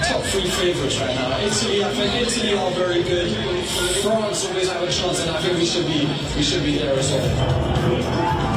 top 3 favourites right now. I think Italy are very good. France always have a chance, and I think we should be there as well.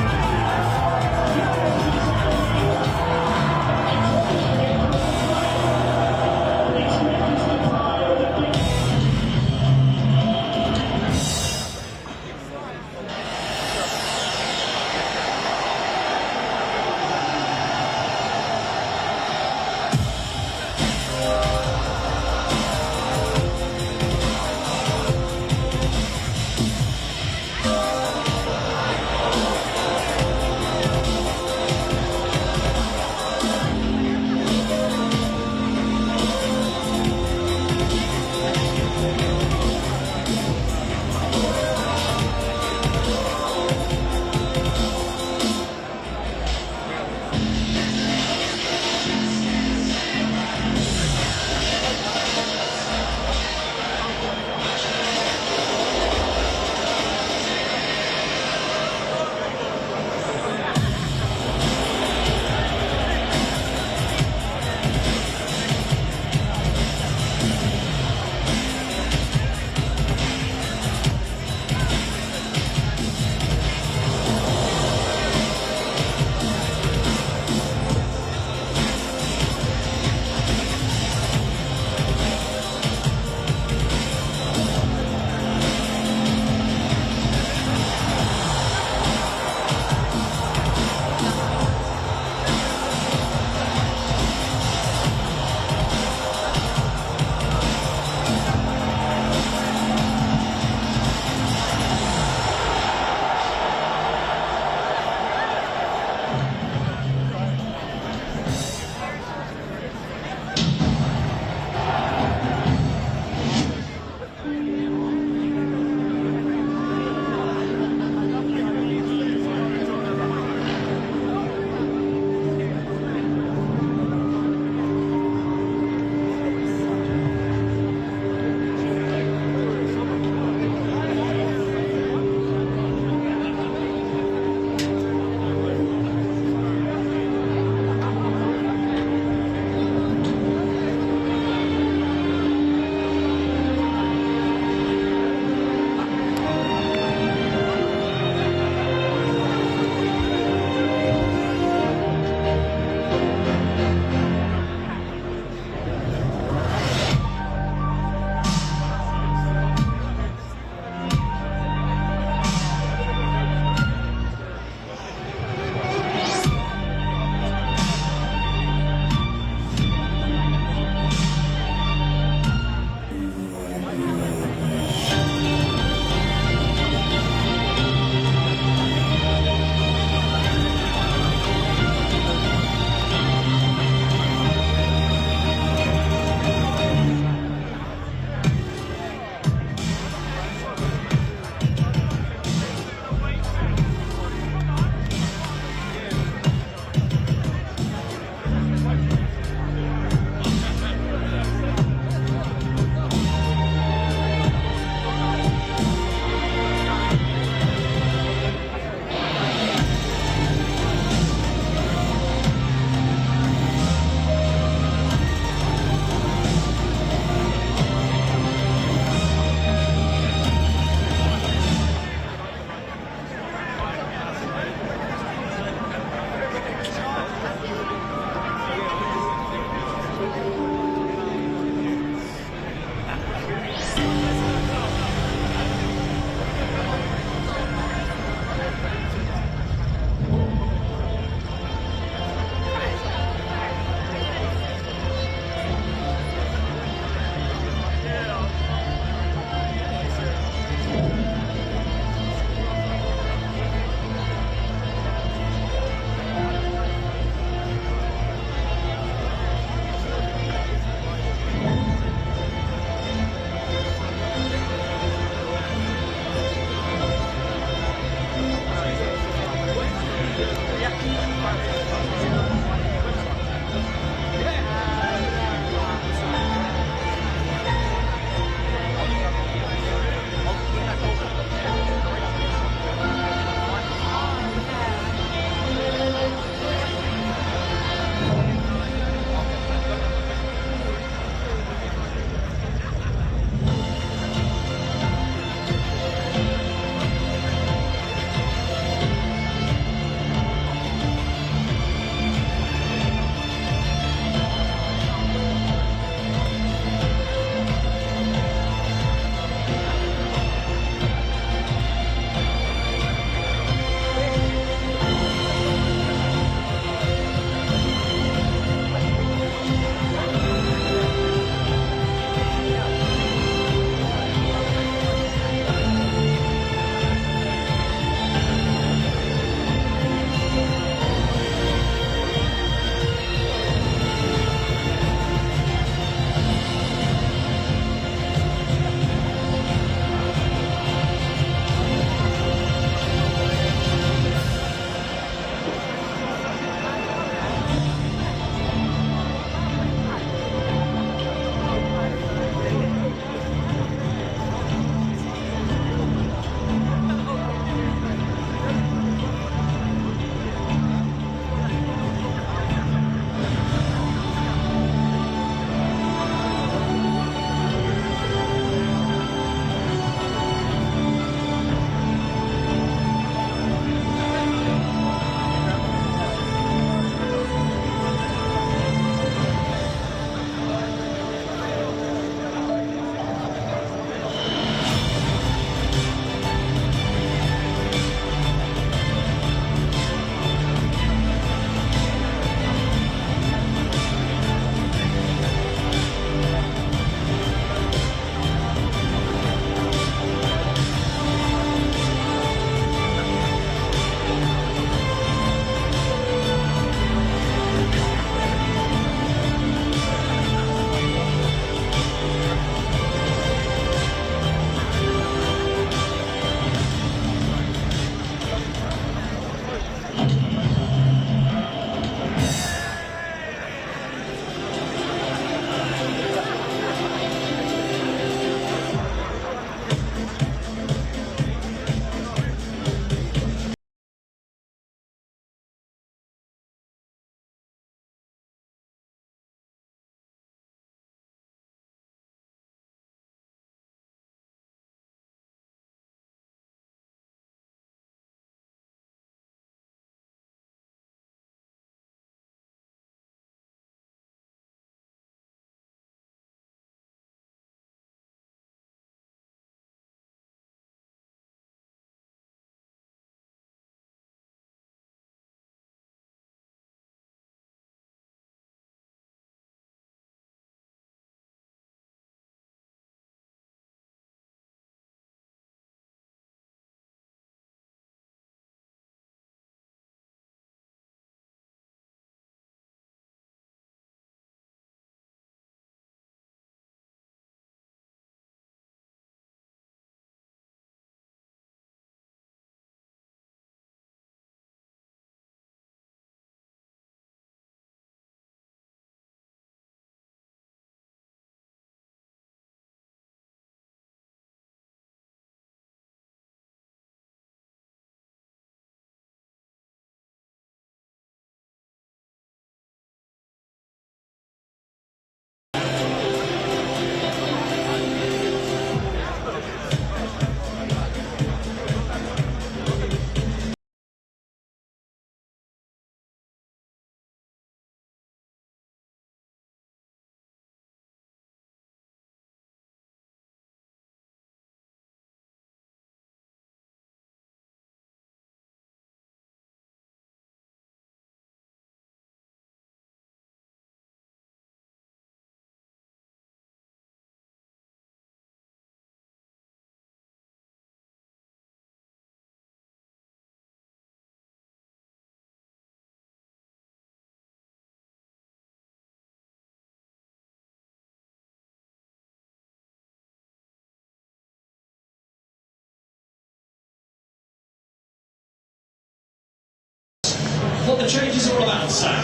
what the change is all about, Sam.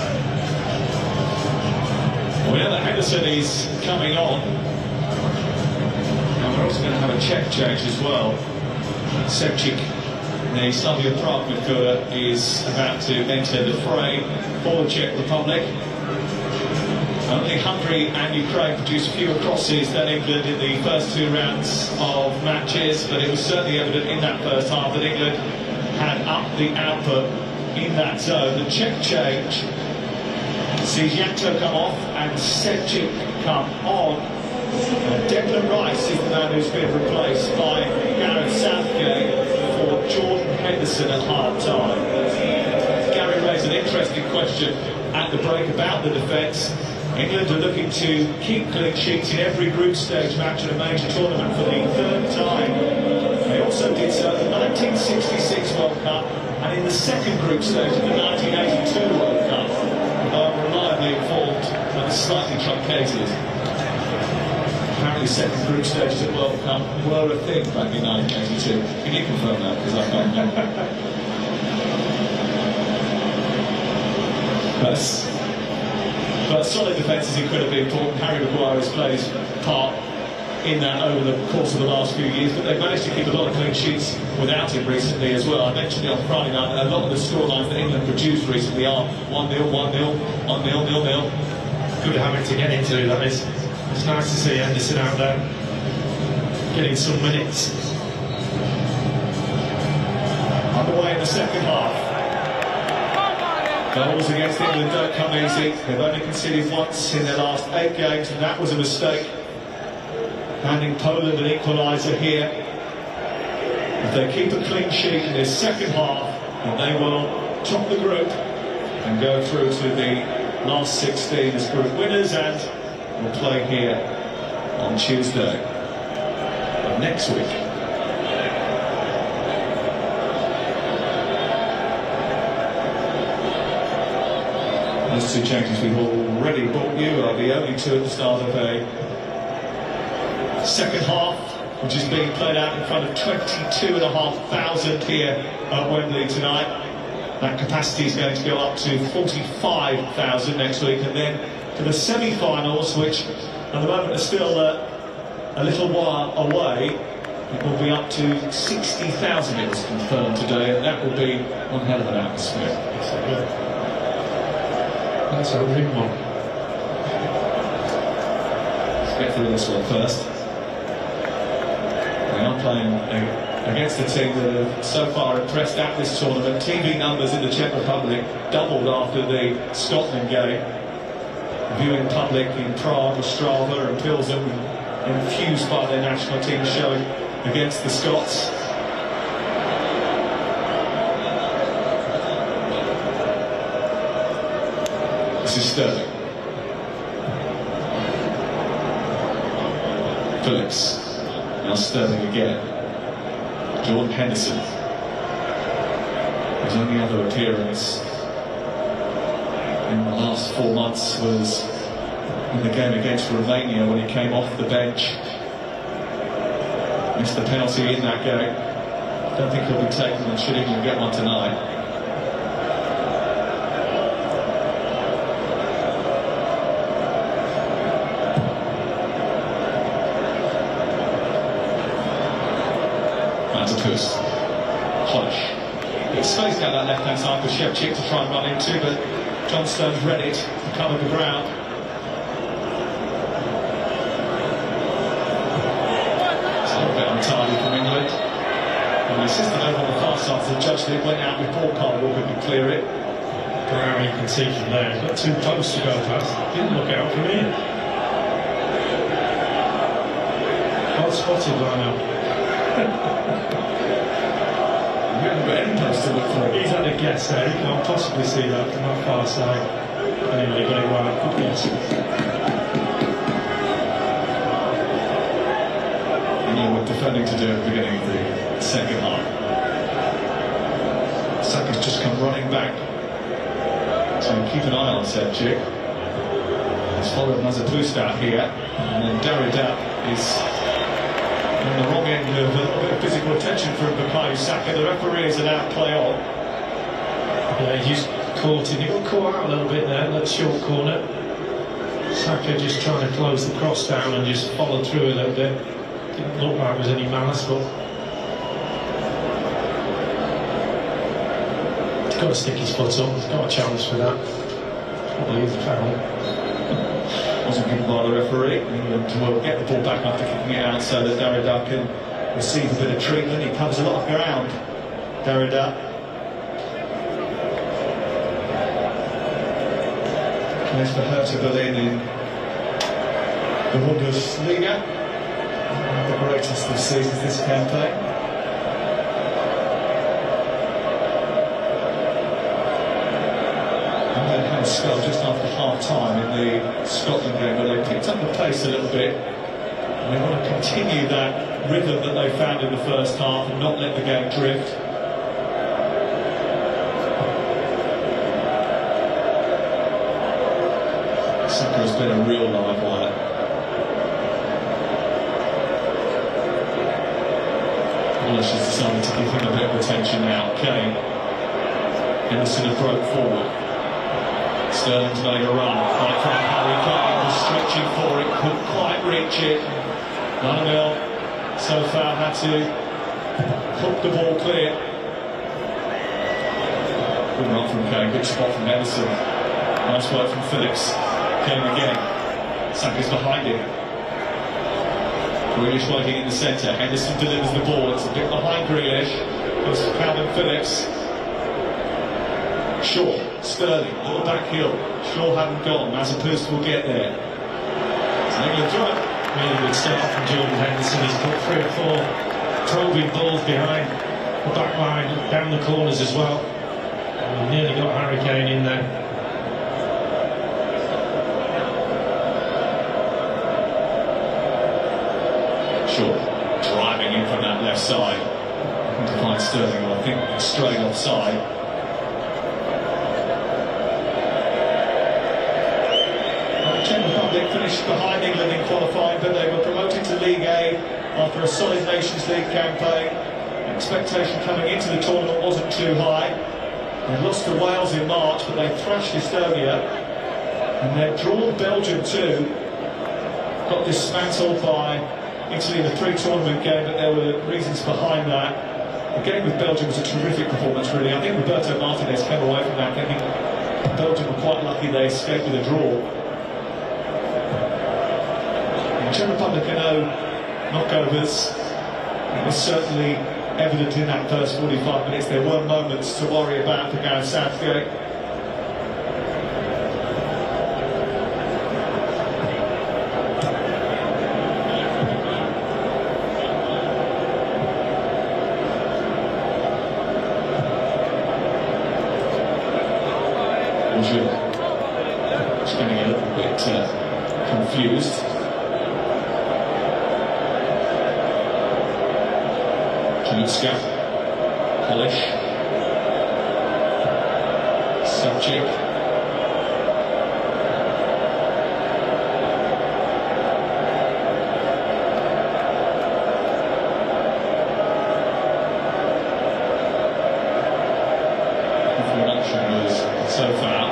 Well, we know that Henderson is coming on. And we're also going to have a Czech change as well. Sevčík, the Slavia Prague midfielder, is about to enter the fray for the Czech Republic. Only Hungary and Ukraine produced fewer crosses than England in the first two rounds of matches, but it was certainly evident in that first half that England had upped the output in that zone. The Czech change sees Janto come off and Sevčík come on. Declan Rice is the man who's been replaced by Gareth Southgate for Jordan Henderson at half-time. Gary raised an interesting question at the break about the defence. England are looking to keep clean sheets in every group stage match in a major tournament for the third time. They also did so in the 1966 World Cup and in the second group stage of the 1982 World Cup. I'm reliably informed and slightly truncated. Apparently second group stages at World Cup were a thing back in 1982. Can you confirm that? Because I can't remember. But solid defence is incredibly important. Harry Maguire has played his part in that over the course of the last few years, but they've managed to keep a lot of clean sheets without him recently as well. I mentioned it on Friday night, a lot of the scorelines that England produced recently are 1-0, 1-0, 1-0, 0-0. Good habit to get into, that is. It's nice to see Henderson out there getting some minutes. Underway in the second half. Goals against England don't come easy. They've only conceded once in their last 8 games, and that was a mistake. Handing Poland an equaliser here. If they keep a clean sheet in this second half, then they will top the group and go through to the last 16 as group winners, and will play here on Tuesday of next week. Those two changes we've already brought you are the only two at the start of a second half, which is being played out in front of 22,500 here at Wembley tonight. That capacity is going to go up to 45,000 next week, and then to the semi-finals, which at the moment are still a little while away. It will be up to 60,000, it was confirmed today, and that will be one hell of an atmosphere. That's a big one. Let's get through this one first. They are playing against a team that have so far impressed at this tournament. TV numbers in the Czech Republic doubled after the Scotland game. Viewing public in Prague, Ostrava and Pilsen infused by their national team showing against the Scots. This is Sterling. Phillips. Now Sterling again. Jordan Henderson. His only other appearance in the last 4 months was in the game against Romania when he came off the bench. Missed the penalty in that game. Don't think he'll be taken and should even get one tonight. Puss. Hodge. It's spaced out that left-hand side for Sevčík to try and run into, but John Stone's ready to cover the ground. It's a little bit untidy from England. And the assistant over on the far side to the judge that it went out before Carl Walker could clear it. Brown, you can see from there, he's got too close to go past. Didn't look out from here. Well spotted, Lionel. We haven't got any post to look for. He's had a guess there, he can't possibly see that from that far side. Anyway, he got it right, good guess. And you were defending to do at the beginning of the second half. Saka's just come running back. So keep an eye on Sevčík. He's followed Mazepust here. And then Darida is on the wrong end of a little bit of physical attention from Bukayo Saka. The referee is allowed play on. Yeah, he's caught him. He got caught out a little bit there, that short corner. Saka just trying to close the cross down and just follow through a little bit. Didn't look like there was any malice, but he's got to stick his foot up. He's got a chance for that. I believe the foul wasn't given by the referee. England will get the ball back after kicking it out so that Darida can receive a bit of treatment. He covers a lot of ground, Darida. Plays for Hertha Berlin in the Bundesliga. The greatest of seasons this campaign. And then had a spell just after half-time in the Scotland game where they picked up the pace a little bit. And they want to continue that rhythm that they found in the first half and not let the game drift. Saka has been a real live wire. Polish has decided to give him a bit of attention now. Kane. Henderson have broke forward. Sterling's made a run. Right from Harry Kane was stretching for it, couldn't quite reach it. Lionel so far had to hook the ball clear. Good run from Kane, good spot from Henderson. Nice work from Phillips. Kane again. Saka's behind him. Grealish waiting in the centre. Henderson delivers the ball. It's a bit behind Grealish. Goes to Calvin Phillips. Shaw, Sterling, little back hill. Shaw hadn't gone. Mazepust will get there. It's England's right. really good start from Jordan Henderson. He's put 3 or 4 probing balls behind the back line, down the corners as well. And he nearly got Harry Kane in there. Shaw driving in from that left side. To find Sterling, I think straight offside. The Czech Republic finished behind England in qualifying, but they were promoted to League A after a solid Nations League campaign. Expectation coming into the tournament wasn't too high. They lost to Wales in March, but they thrashed Estonia. And they'd drawn Belgium too. Got dismantled by Italy in the pre-tournament game, but there were reasons behind that. The game with Belgium was a terrific performance, really. I think Roberto Martinez came away from that thinking Belgium were quite lucky they escaped with a draw. The Czech Republic are no knockovers. It was certainly evident in that first 45 minutes. There were moments to worry about for Gareth Southgate. Just getting a little bit confused. Janutska, Polish, Selchik, the production was so far.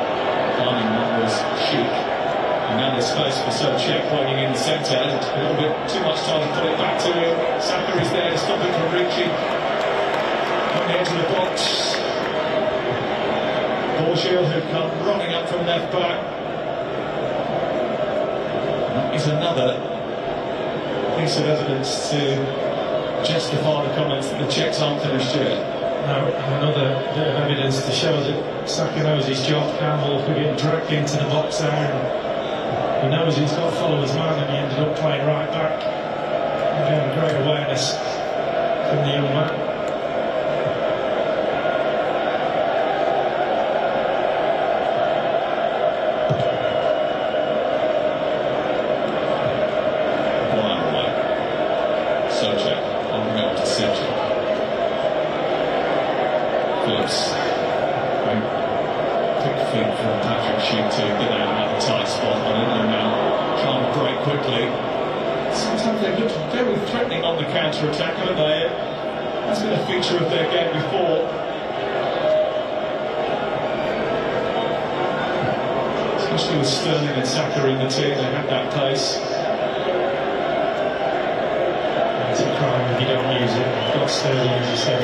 One was Sheik, and now there's space for Selchik waiting in the centre. A little bit too much time to put it back to him. Saka is there to stop it from reaching on the edge of the box. Borgil, who come running up from left back. That is another piece of evidence to justify the comments that the Czechs aren't finished yet. Now, another bit of evidence to show that Saka knows his job. Campbell getting dragged into the box there, and he knows he's got to follow his man, and he ended up playing right back. Again, great awareness from the young man. Selchik, on the goal to Selchik. Phillips. Quick feet from Patrick Sheik to get out of the tight spot. I don't know now. Trying to break quickly. Sometimes they look very threatening on the counter-attack, haven't they? That's been a feature of their game before. Especially with Sterling and Saka in the team, they had that pace. It's a crime if you don't use it. You've got Sterling, as you said,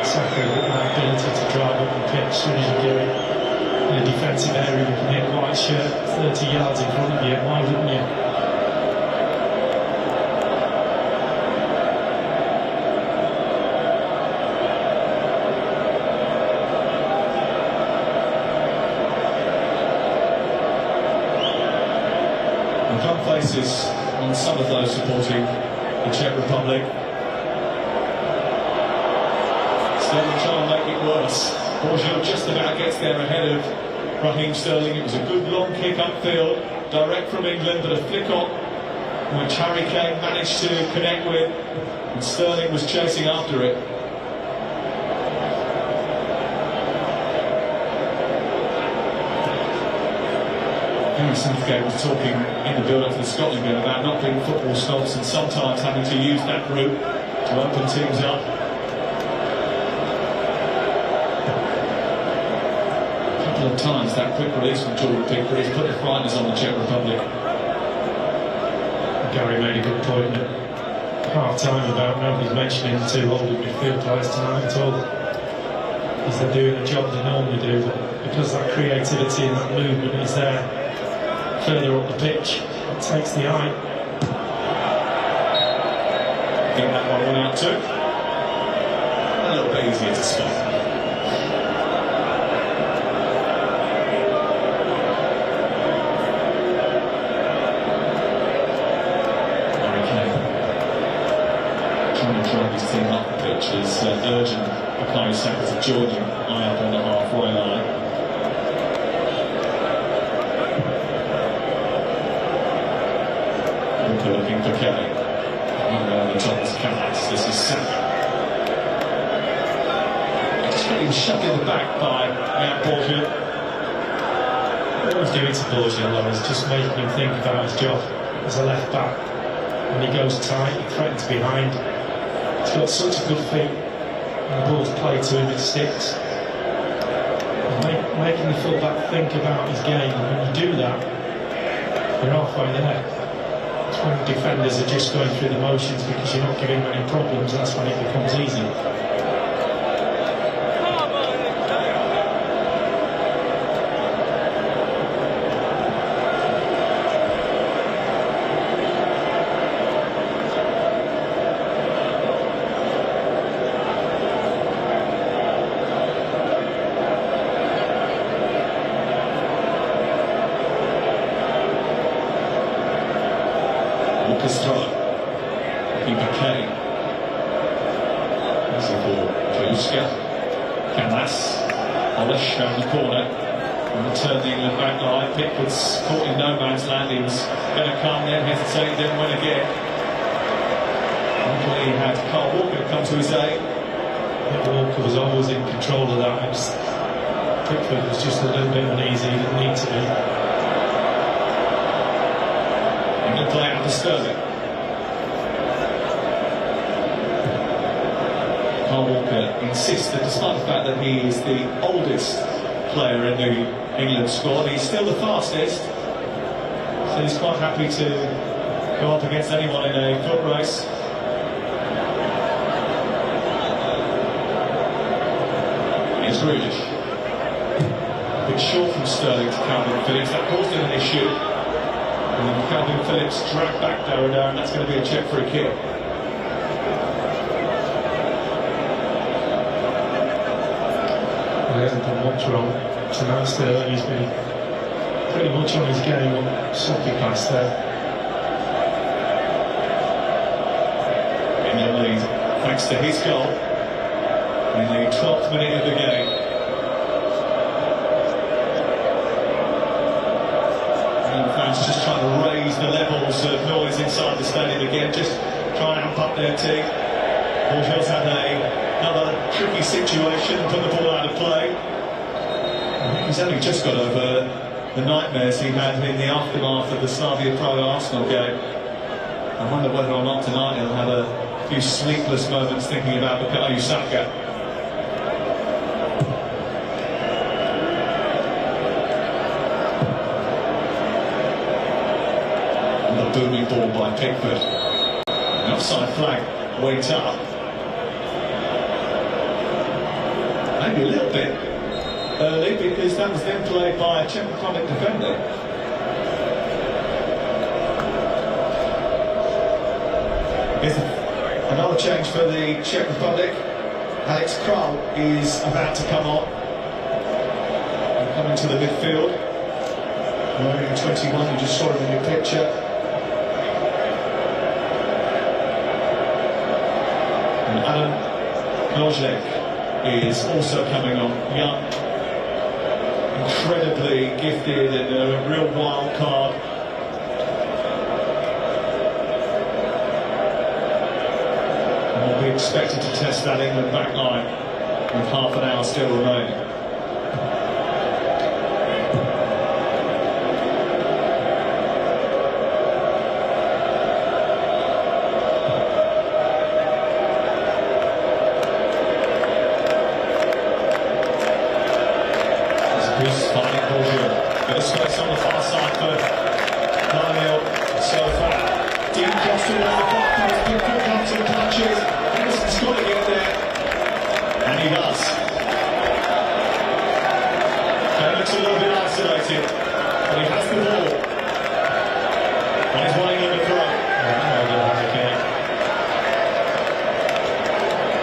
Saka with that ability to drive up the pitch as soon as you do it. In a defensive area, you can hit white shirt 30 yards in front of you. Why wouldn't you? Faces on some of those supporting the Czech Republic. Sterling trying to make it worse. Borgio just about gets there ahead of Raheem Sterling. It was a good long kick upfield, direct from England, but a flick on which Harry Kane managed to connect with, and Sterling was chasing after it. Southgate was talking in the build-up to the Scotland game about not being football snobs and sometimes having to use that route to open teams up. A couple of times that quick release from Jordan Pickford has put the frighteners on the Czech Republic. Gary made a good point at half-time about nobody's mentioning the two older midfield players tonight at all. Because they're doing the job they normally do, but because that creativity and that movement is there further up the pitch, it takes the eye. I think that one went out too. A little bit easier to spot. Harry Kane trying to drive his team up the pitch is urgent Bukayo Saka to join him high up on the halfway line. Looking for Kelly. On the top is Canal. This is Saka. Just getting shoved in the back by Borgio. What he's doing to Borgio, though, is just making him think about his job as a left back. When he goes tight, he threatens behind. He's got such a good feet, and the ball's played to him, it sticks. Making the full-back think about his game, and when you do that, you're halfway there. When defenders are just going through the motions because you're not giving them any problems, that's when it becomes easy. Orchestra, keeper Kane. That's a ball. Juska, Canas, Olish down the corner. And return the England back line. Pickford's caught in no man's land. He was going to come then, hesitating, didn't win again. Luckily he had Carl Walker come to his aid. Walker was always in control of that. Pickford was just a little bit uneasy, he didn't need to be. Play out to Sterling. Carl Walker insists that despite the fact that he is the oldest player in the England squad, he's still the fastest. So he's quite happy to go up against anyone in a foot race. Here's Grealish. A bit short from Sterling to Calvin Phillips. That caused him an issue. And Calvin Phillips dragged back there, and that's going to be a check for a kick. He hasn't done much wrong tonight. Sterling, he's been pretty much on his game on sloppy pass there. In the lead, thanks to his goal in the 12th minute of the game. Fans just trying to raise the levels of noise inside the stadium again, just trying to amp up their team. Borgio's had another tricky situation and put the ball out of play. He's only just got over the nightmares he had in the aftermath of the Slavia Prague Arsenal game. I wonder whether or not tonight he'll have a few sleepless moments thinking about Bukayo Saka. booming ball by Pickford. An offside flag went up. Maybe a little bit early because that was then played by a Czech Republic defender. Here's another change for the Czech Republic. Alex Kral is about to come on. Coming to the midfield. Wearing 21, you just saw him in your picture. And Adam Nojek is also coming on. Young, incredibly gifted and a real wild card. And we'll be expected to test that England back line with half an hour still remaining. Bit of space on the far side for Darle, so far. Deep cross towards the back post, Pickford comes and touches. Henderson's got to get there, and he does. He looks a little bit isolated, but he has the ball. And he's running in the throw.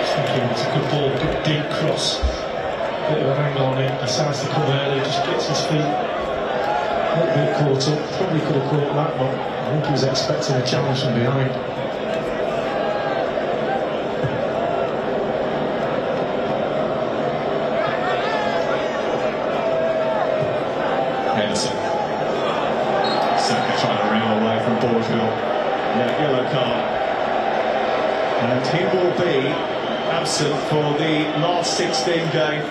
Just thinking it's a good ball, good deep cross. Bit of an angle on it, decides to come early, just gets his feet a little bit caught up. Probably could have caught that one. I think he was expecting a challenge from behind. Henderson. Saka trying to wring away from Borgville. Yeah, yellow card. And he will be absent for the last 16 game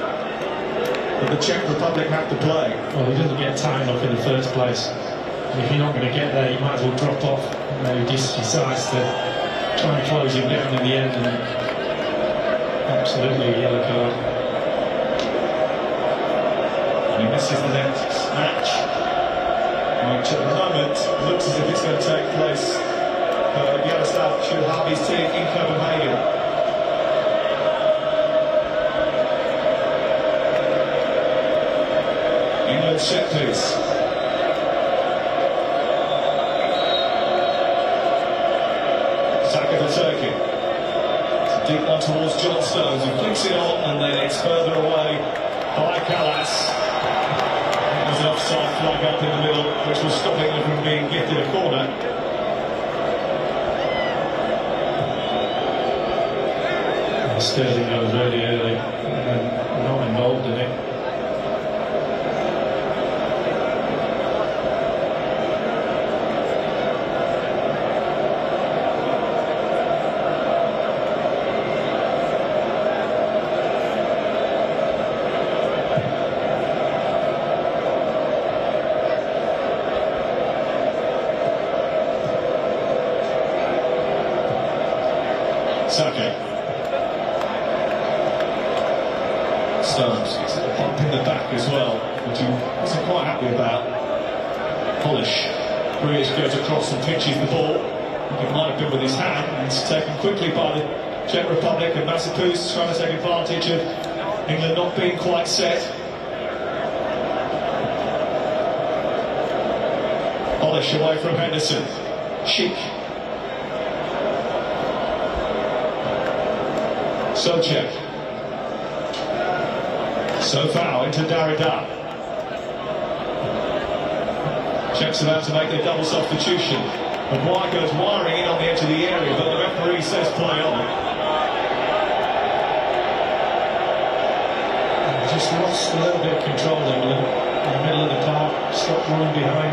that the Czech Republic have to play. Well, he doesn't get time up in the first place. And if you're not going to get there, you might as well drop off. He just decides to try and close him down in the end, and absolutely a yellow card. And he misses the next match, which at the moment looks as if it's going to take place for Yaroslav Shulhavi's team in Copenhagen. England set piece. Saka for Turkey. It's a deep one towards John Stones, who flicks it on, and then it's further away by Callas. There's an offside flag up in the middle, which will stop England from being gifted a corner. Sterling goes really early and not involved in it. Saka. Stones gets a bump in the back as well, which he wasn't quite happy about. Polish. Grealish goes across and pitches the ball. It might have been with his hand, and it's taken quickly by the Czech Republic, and Masipus trying to take advantage of England not being quite set. Polish away from Henderson. Chic. Socek. So foul into Darida. Czechs about to make their double substitution. Maguire goes wiring in on the edge of the area, but the referee says play on. Just lost a little bit of control, England, in the middle of the park, stopped running behind.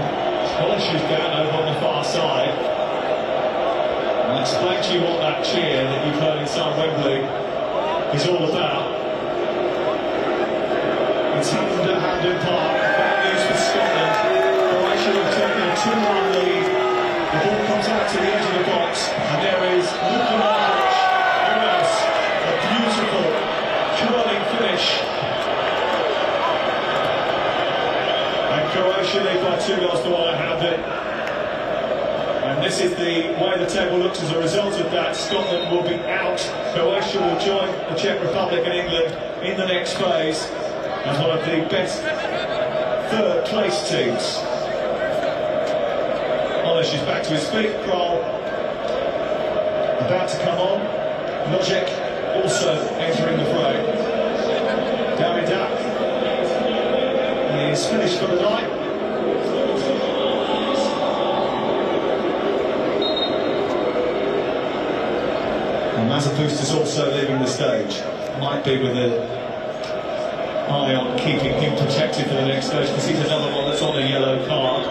Polish is down over on the far side. I'll explain to you what that cheer that you've heard inside Wembley is all about. It's Hampden Park, bad news for Scotland. Croatia have taken a 2-1 lead. The ball comes out to the edge of the box, and there is Luka Modric. Who else? A beautiful curling finish. And Croatia lead by 2-1 at Hampden. And is the way the table looks as a result of that. Scotland will be out. Croatia will join the Czech Republic and England in the next phase as one of the best third-place teams. Olesh is back to his feet. Kroll about to come on. Logic also entering the fray. Davidak is finished for the night. And Mazepust is also leaving the stage. Might be with an eye on keeping him protected for the next stage, because he's another one that's on a yellow card.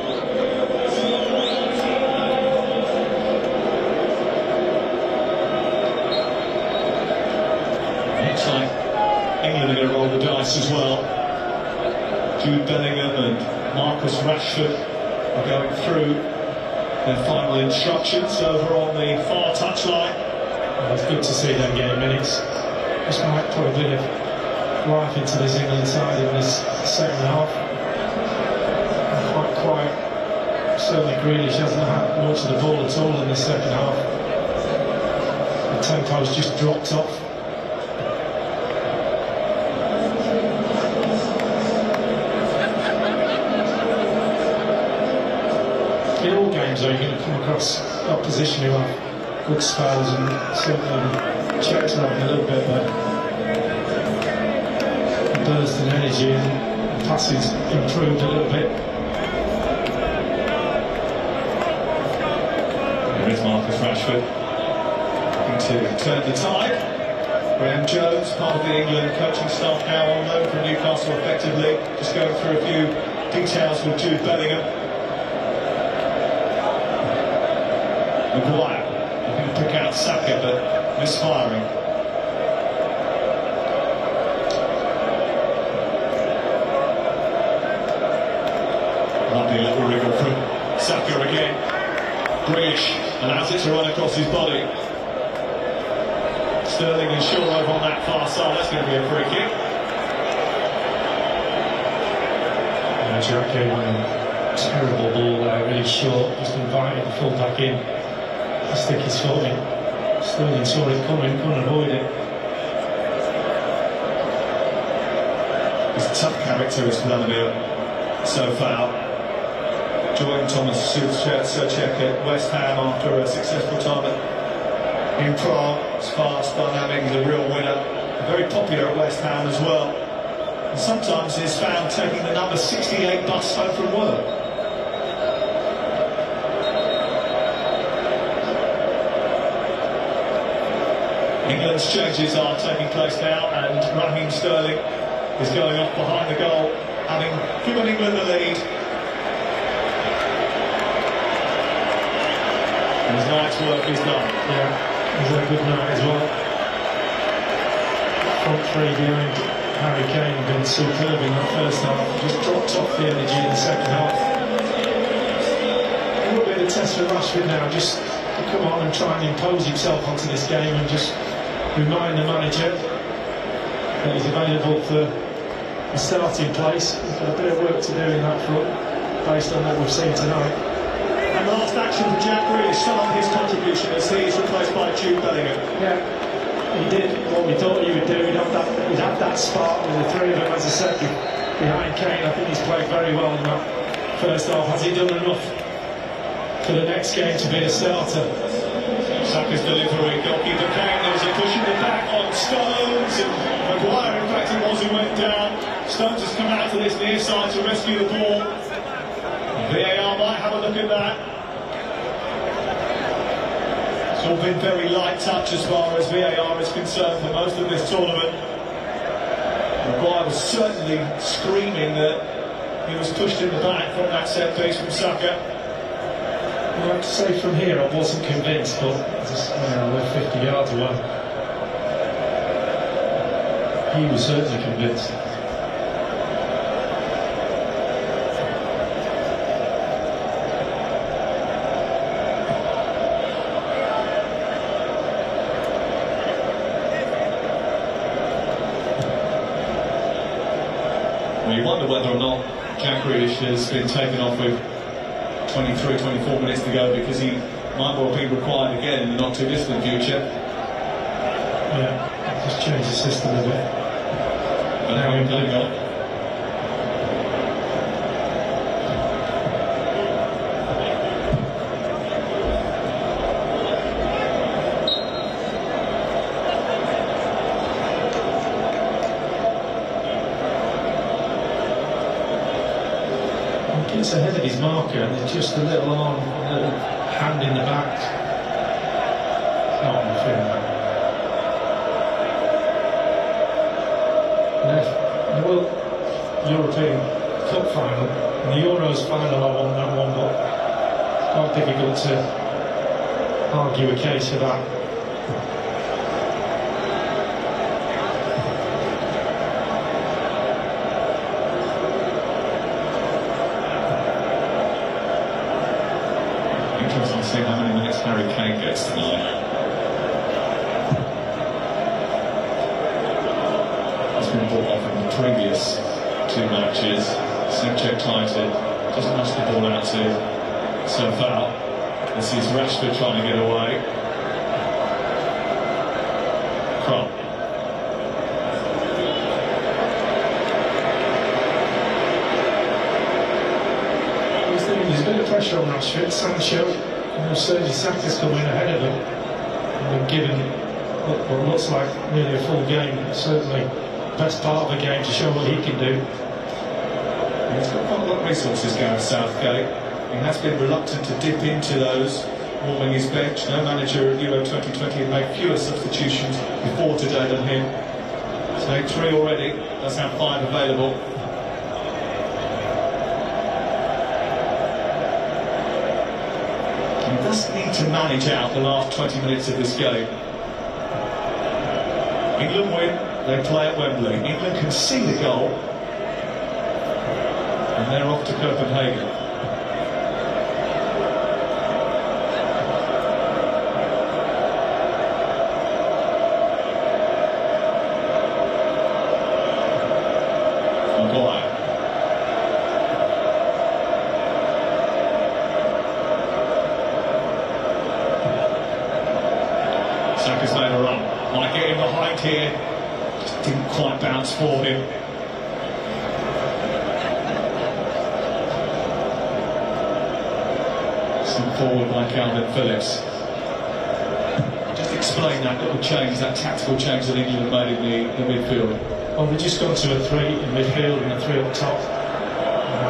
Looks like England are going to roll the dice as well. Jude Bellingham and Marcus Rashford are going through their final instructions over on the far touchline. It's good to see them getting minutes. This might put a bit of life into this England side in this second half. Quite quiet. Certainly Grealish hasn't had much of the ball at all in the second half. The tempo's just dropped off. In all games though, you're going to come across opposition who have good spells, and certainly the Czechs are having a little bit of a burst in energy, and the passing's improved a little bit. There is Marcus Rashford looking to turn the tide. Graham Jones, part of the England coaching staff now on loan from Newcastle effectively. Just going through a few details with Jude Bellingham. Maguire looking to pick out Saka, but misfiring. Lovely little wriggle from Saka again. Grealish allows it to run across his body. Sterling and Shaw over on that far side. That's going to be a free kick. Jack gave him a terrible ball there, really short, just invited the full back in. I stick his foot in. Sterling saw it coming, couldn't avoid it. He's a tough character, is Vladimir, so far. Joined Thomas Souček at West Ham after a successful time in Prague. He's fast, dynamic, he's a real winner. Very popular at West Ham as well. And sometimes he's found taking the number 68 bus home from work. England's changes are taking place now, and Raheem Sterling is going off behind the goal, having given England the lead. And his night's work is done. Yeah, he's had a good night as well. Front three behind Harry Kane been superb in that first half. Just dropped off the energy in the second half. A little bit of a test for Rashford now, just to come on and try and impose himself onto this game and just remind the manager that he's available for a starting place. He's got a bit of work to do in that front, based on what we've seen tonight. And last action for Jack Grealish, some of his contribution as he is replaced by Jude Bellingham. Yeah, he did what we thought he would do. He'd have that spark with the three of them, as I said, behind Kane. I think he's played very well in that first half. Has he done enough for the next game to be a starter? Saka's delivery, goalkeeper Kane, there was a push in the back on Stones, and Maguire, in fact it was, who went down. Stones has come out to this near side to rescue the ball. VAR might have a look at that. It's all been very light touch as far as VAR is concerned for most of this tournament. Maguire was certainly screaming that he was pushed in the back from that set piece from Saka. I'd like to say from here I wasn't convinced, but we're 50 yards away. He was certainly convinced. Well, you wonder whether or not Jack Grealish has been taken off with 23, 24 minutes to go, because he might well be required again in the not too distant future. Yeah, just change the system a bit. But now we're going on. Gets ahead of his marker and there's just a little arm, a little hand in the back. Not on the film. The World European Cup final, and the Euros final, I won that one, but it's quite difficult to argue a case for that. Interesting to see how many minutes Harry Kane gets tonight. He's been brought off in the previous 2 matches. Souček tied it, doesn't rush the ball out to Sofal. This is Rashford trying to get away. Kron. There's a bit of pressure on Rashford. Sancho, Sergi Saka's coming ahead of him and been given what looks like nearly a full game, certainly the best part of the game to show what he can do. He's got quite a lot of resources, Gareth Southgate. He has been reluctant to dip into those, warming his bench. No manager at Euro 2020 had made fewer substitutions before today than him. He's made 3 already, does have 5 available. He does need to manage out the last 20 minutes of this game. England win, they play at Wembley. England can see the goal, and they're off to Copenhagen. Maguire. Saka's made a run. Might get him behind here. Just didn't quite bounce for him. Forward by Calvin Phillips. Just explain that little change, that tactical change that England made in the midfield. Well, we've just gone to a 3 in midfield and a 3 up top.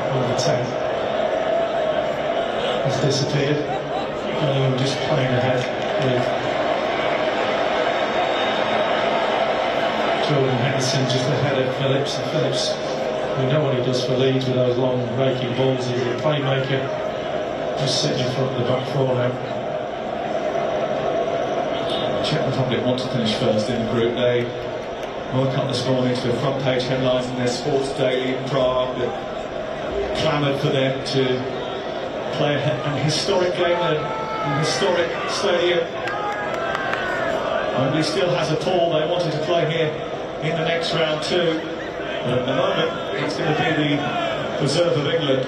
Number 10 has disappeared. And just playing ahead with Jordan Henderson just ahead of Phillips. And Phillips, we know what he does for Leeds with those long raking balls. He's a playmaker. Just sitting in front of the back 4 now. Czech Republic want to finish first in the group. They woke up this morning to the front page headlines in their sports daily in Prague that clamoured for them to play an historic game at an historic stadium. Wembley still has a pull. They wanted to play here in the next round too. But at the moment, it's going to be the preserve of England.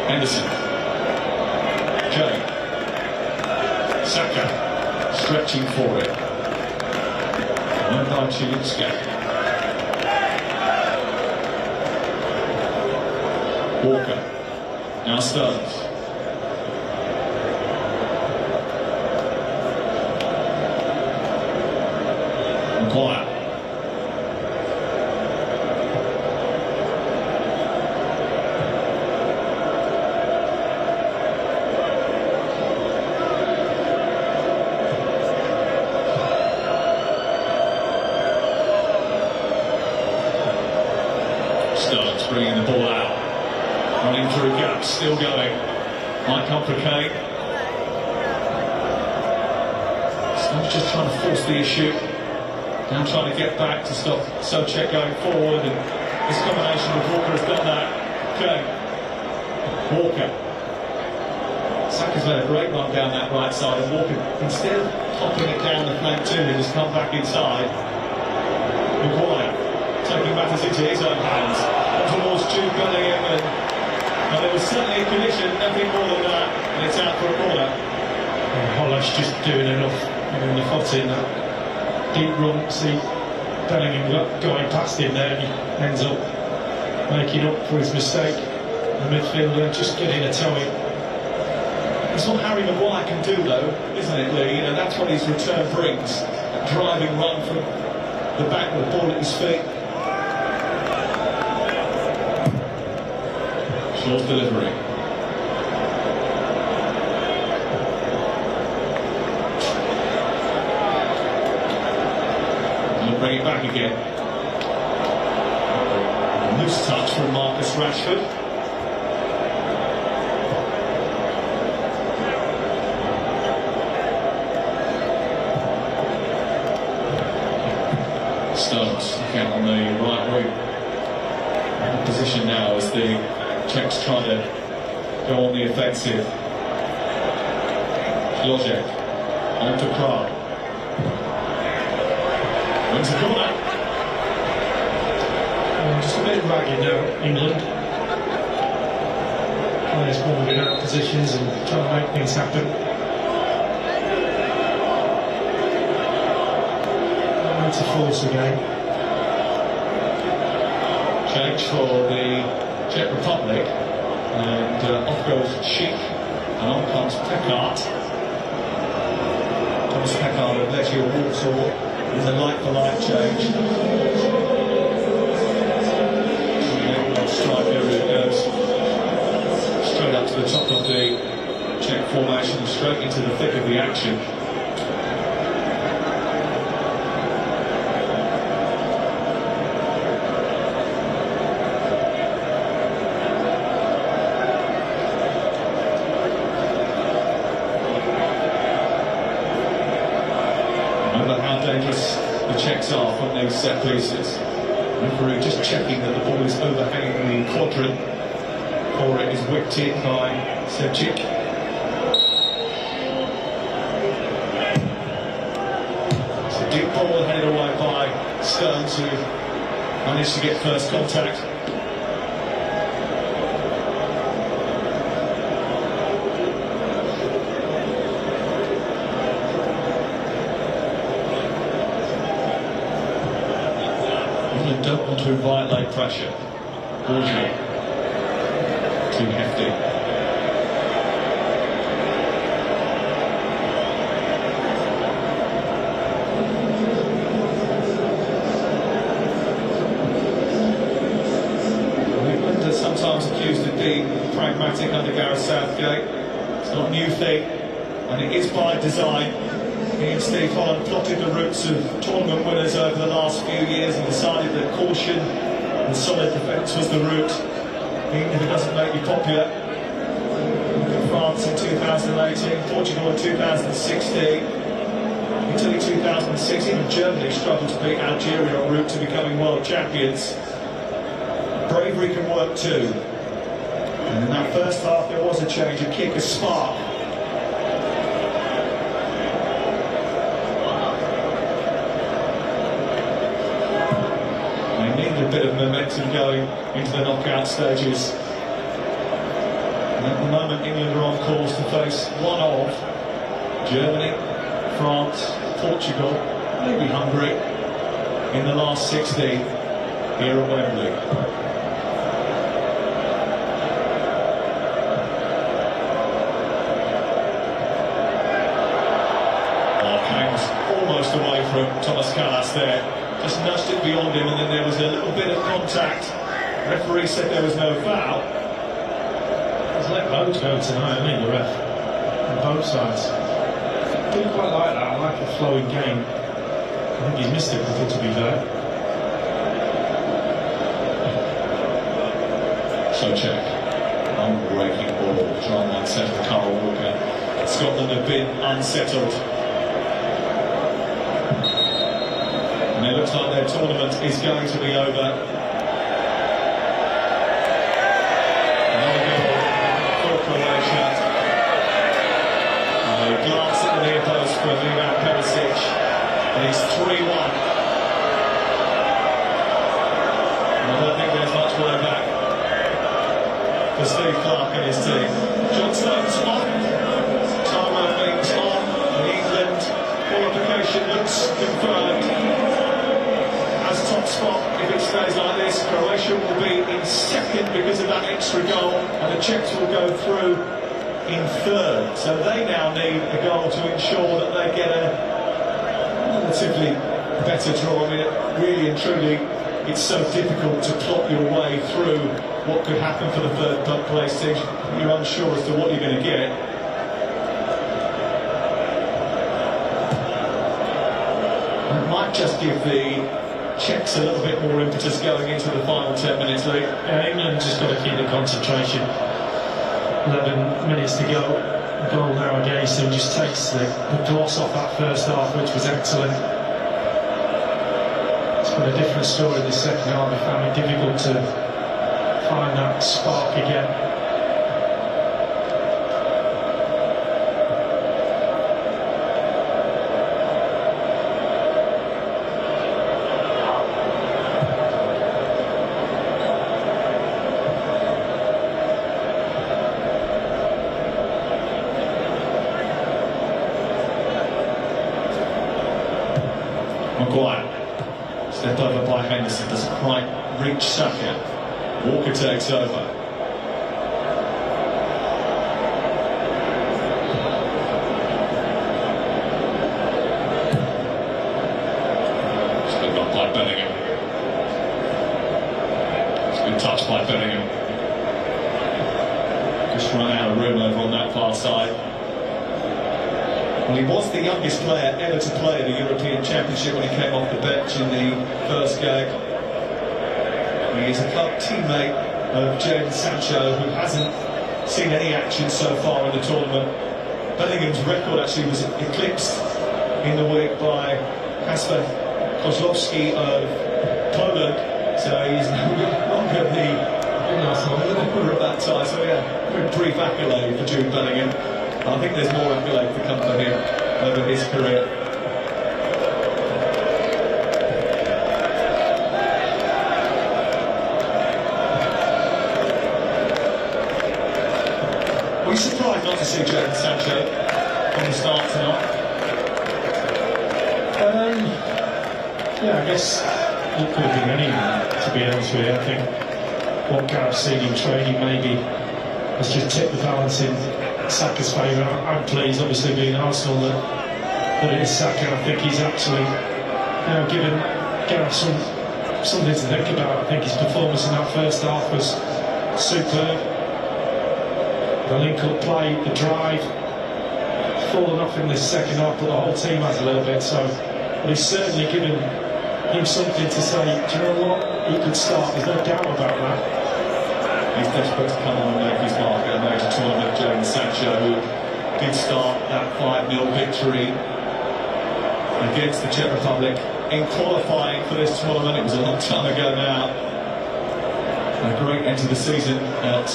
Henderson. Jay. Saka. Stretching for it. Won by Chilutska. Walker. Now Stones. Maguire. Stones bringing the ball out, running through gaps, still going. Might come for Kane. Stones just trying to force the issue. Now trying to get back to stop Souček going forward, and this combination with Walker has done that. Kane. Walker. Saka's made a great run down that right side, and Walker, instead of popping it down the flank to him, has come back inside. Maguire taking matters into his own hands towards Jude Bellingham, and Well, there was certainly a collision, nothing more than that, and it's out for a corner. And Holland's just doing enough, in the foot in that deep run. See Bellingham going past him there, and he ends up making up for his mistake. The midfielder just getting a toe in. It's what Harry Maguire can do, though, isn't it, Lee? You know, that's what his return brings. A driving run from the back with the ball at his feet. Short delivery. He'll bring it back again. A loose touch from Marcus Rashford. Stones again on the right wing. In position now as the Czechs try to go on the offensive. Lojek on to Prague. Wins the corner. Just a bit ragged now, England. Players moving out of positions and trying to make things happen. To force again. Change for the Czech Republic, and off goes Schick, and on comes Pekart. Thomas Pekart of Legia Warsaw is a like-for-like change. Striker who goes straight up to the top of the Czech formation, straight into the thick of the action. Dangerous the Czechs are from these set pieces. Referee just checking that the ball is overhanging the quadrant, or it is whipped in by Sevcik. It's a deep ball headed away by Stones, who managed to get first contact. Don't want to invite late pressure. Borgia. Too hefty. England are sometimes accused of being pragmatic under Gareth Southgate. It's not a new thing, and it is by design. He and Steve Holland plotted the routes of tournament winners over the last few years and decided that caution and solid defence was the route, even if it doesn't make you popular. France in 2018, Portugal in 2016, Italy 2006, even Germany struggled to beat Algeria en route to becoming world champions. Bravery can work too. And in that first half there was a change, a kick, a spark. A bit of momentum going into the knockout stages. And at the moment England are on course to face one of Germany, France, Portugal, maybe Hungary in the last 16 here at Wembley. Almost away from Thomas Kallas there. Just nudged it beyond him, and then there was a little bit of contact. The referee said there was no foul. He's let both go tonight, I mean, the ref. On both sides. I do quite like that. I like a flowing game. I think he's missed it before, to be fair. So check. Unbreaking ball. Trying to unsettle Carl Walker. Scotland have been unsettled. And it looks like their tournament is going to be over. Another goal for Croatia. A glance at the near post for Ivan Perisic, and he's 3-1. And I don't think there's much way back. for Steve Clarke and his team. John Stones on. Time things on. The England qualification looks confirmed as top spot. If it stays like this, Croatia will be in second because of that extra goal, and the Czechs will go through in third. So they now need a goal to ensure that they get a relatively better draw. I mean, really and truly, it's so difficult to plot your way through what could happen for the third place team. You're unsure as to what you're going to get. It might just give the Czechs a little bit more impetus going into the final 10 minutes, Lee. England just got to keep the concentration. 11 minutes to go. The goal now against them just takes the gloss off that first half, which was excellent. It's been a different story this second half. I found it difficult to find that spark again. Maguire, step over by Henderson, doesn't quite reach Saka. Walker takes over. Still got by Bellingham. It's been touched by Bellingham. Just run out of room over on that far side. Well, he was the youngest player ever to play at a European Championship when he came off the bench in the first game. He is a club teammate of Jadon Sancho, who hasn't seen any action so far in the tournament. Bellingham's record actually was eclipsed in the week by Kasper Kozlowski of Poland, so he's no longer the number at that time. So yeah, a brief accolade for Jude Bellingham. I think there's more accolade to come for him over his career. Were you surprised not to see Jadon Sancho on the start tonight? Yeah, I guess it could have been anyone, to be honest with you. I think what Gareth's seen in training maybe has just tipped the balance in Saka's favour. I'm pleased, obviously, being Arsenal, that it is Saka. I think he's actually given Gareth something to think about. I think his performance in that first half was superb. The link-up play, the drive, fallen off in this second half, but the whole team has a little bit. So, but he's certainly given him something to say. Do you know what? He could start. There's no doubt about that. He's desperate to come on and make his mark at a major tournament. Jadon Sancho, who did start that 5-0 victory against the Czech Republic in qualifying for this tournament. It was a long time ago now. A great end to the season at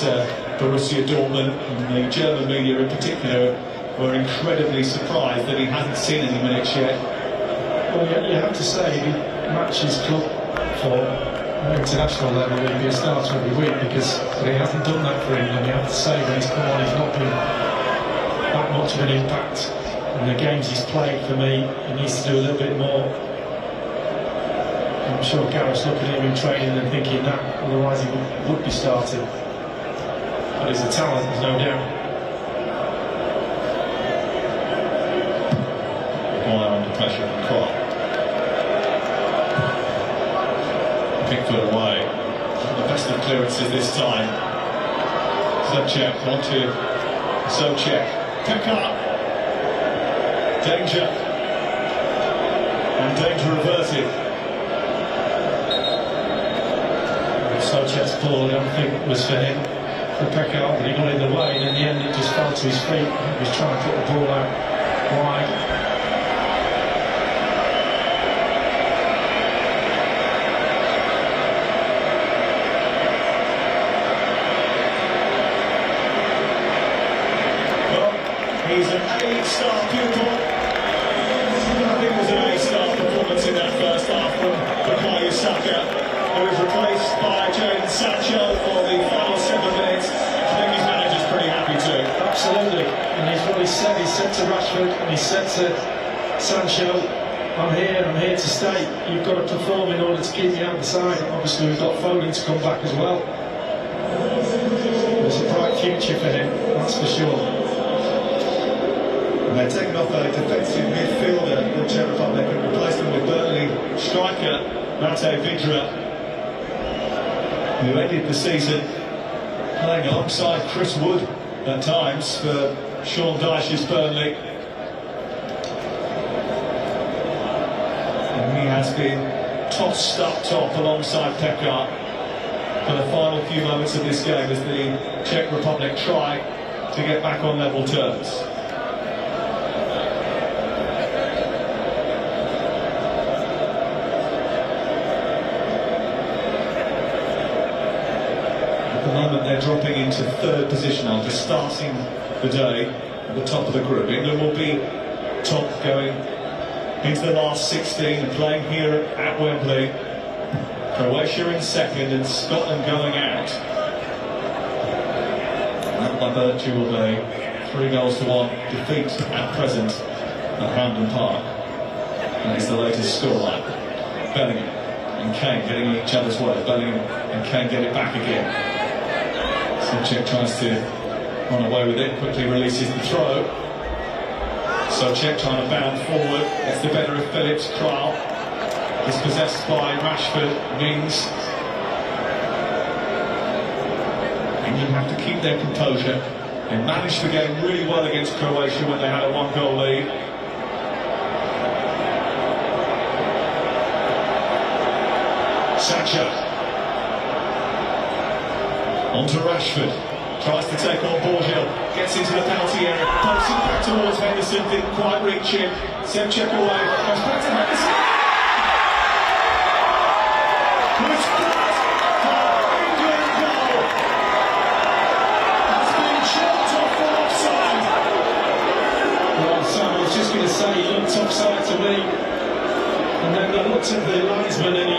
Borussia Dortmund, and the German media in particular were incredibly surprised that he hasn't seen any minutes yet. Well, you have to say, he matches club for international level, he'd be a starter every week, because he hasn't done that for England. You have to say, when he's come on, he's not been that much of an impact in the games he's played. For me, he needs to do a little bit more. I'm sure Gareth's looking at him in training and thinking that, otherwise he would be starting. But he's a talent, there's no doubt. Maguire under pressure from Clarke. Pickford away. The best of clearances this time. Souček onto Souček. Pick up. Danger. And danger averted. Souček's ball, I don't think was for him, for Pekka, but he got in the way, and in the end it just fell to his feet. He was trying to put the ball out wide. He's an A-star pupil. I think it was an A-star performance in that first half from Bukayo Saka, who was replaced by Jadon Sancho for the final 7 minutes. Absolutely, and he's what he said. He said to Rashford and he said to Sancho, I'm here to stay. You've got to perform in order to keep me out the side. Obviously we've got Foden to come back as well. There's a bright future for him, that's for sure. And they're taking off a defensive midfielder, the Czech Republic, and replaced them with Burnley striker Mate Vidra, who ended the season playing alongside Chris Wood at times for Sean Dyche's Burnley. And he has been tossed up top alongside Pekar for the final few moments of this game as the Czech Republic try to get back on level terms. At the moment they're dropping into third position after starting the day at the top of the group. England will be top going into the last 16 and playing here at Wembley. Croatia in second and Scotland going out. And by virtue of a 3-1 defeat at present at Hampden Park. That is the latest scoreline. Bellingham and Kane getting each other's way. Bellingham and Kane get it back again. Souček tries to run away with it, quickly releases the throw. Souček trying to bound forward, gets the better of Phillips. Kral is possessed by Rashford. Mings. England have to keep their composure. They managed the game really well against Croatia when they had a 1-goal lead. Sancho. On to Rashford. Tries to take on Borgel, gets into the penalty area, pokes it back towards Henderson, didn't quite reach him. Souček away, goes back to Henderson. Good pass for England goal. Has been shot off for offside. Well, Sam, I was just going to say, he looked offside to me. And then I looked at the linesman and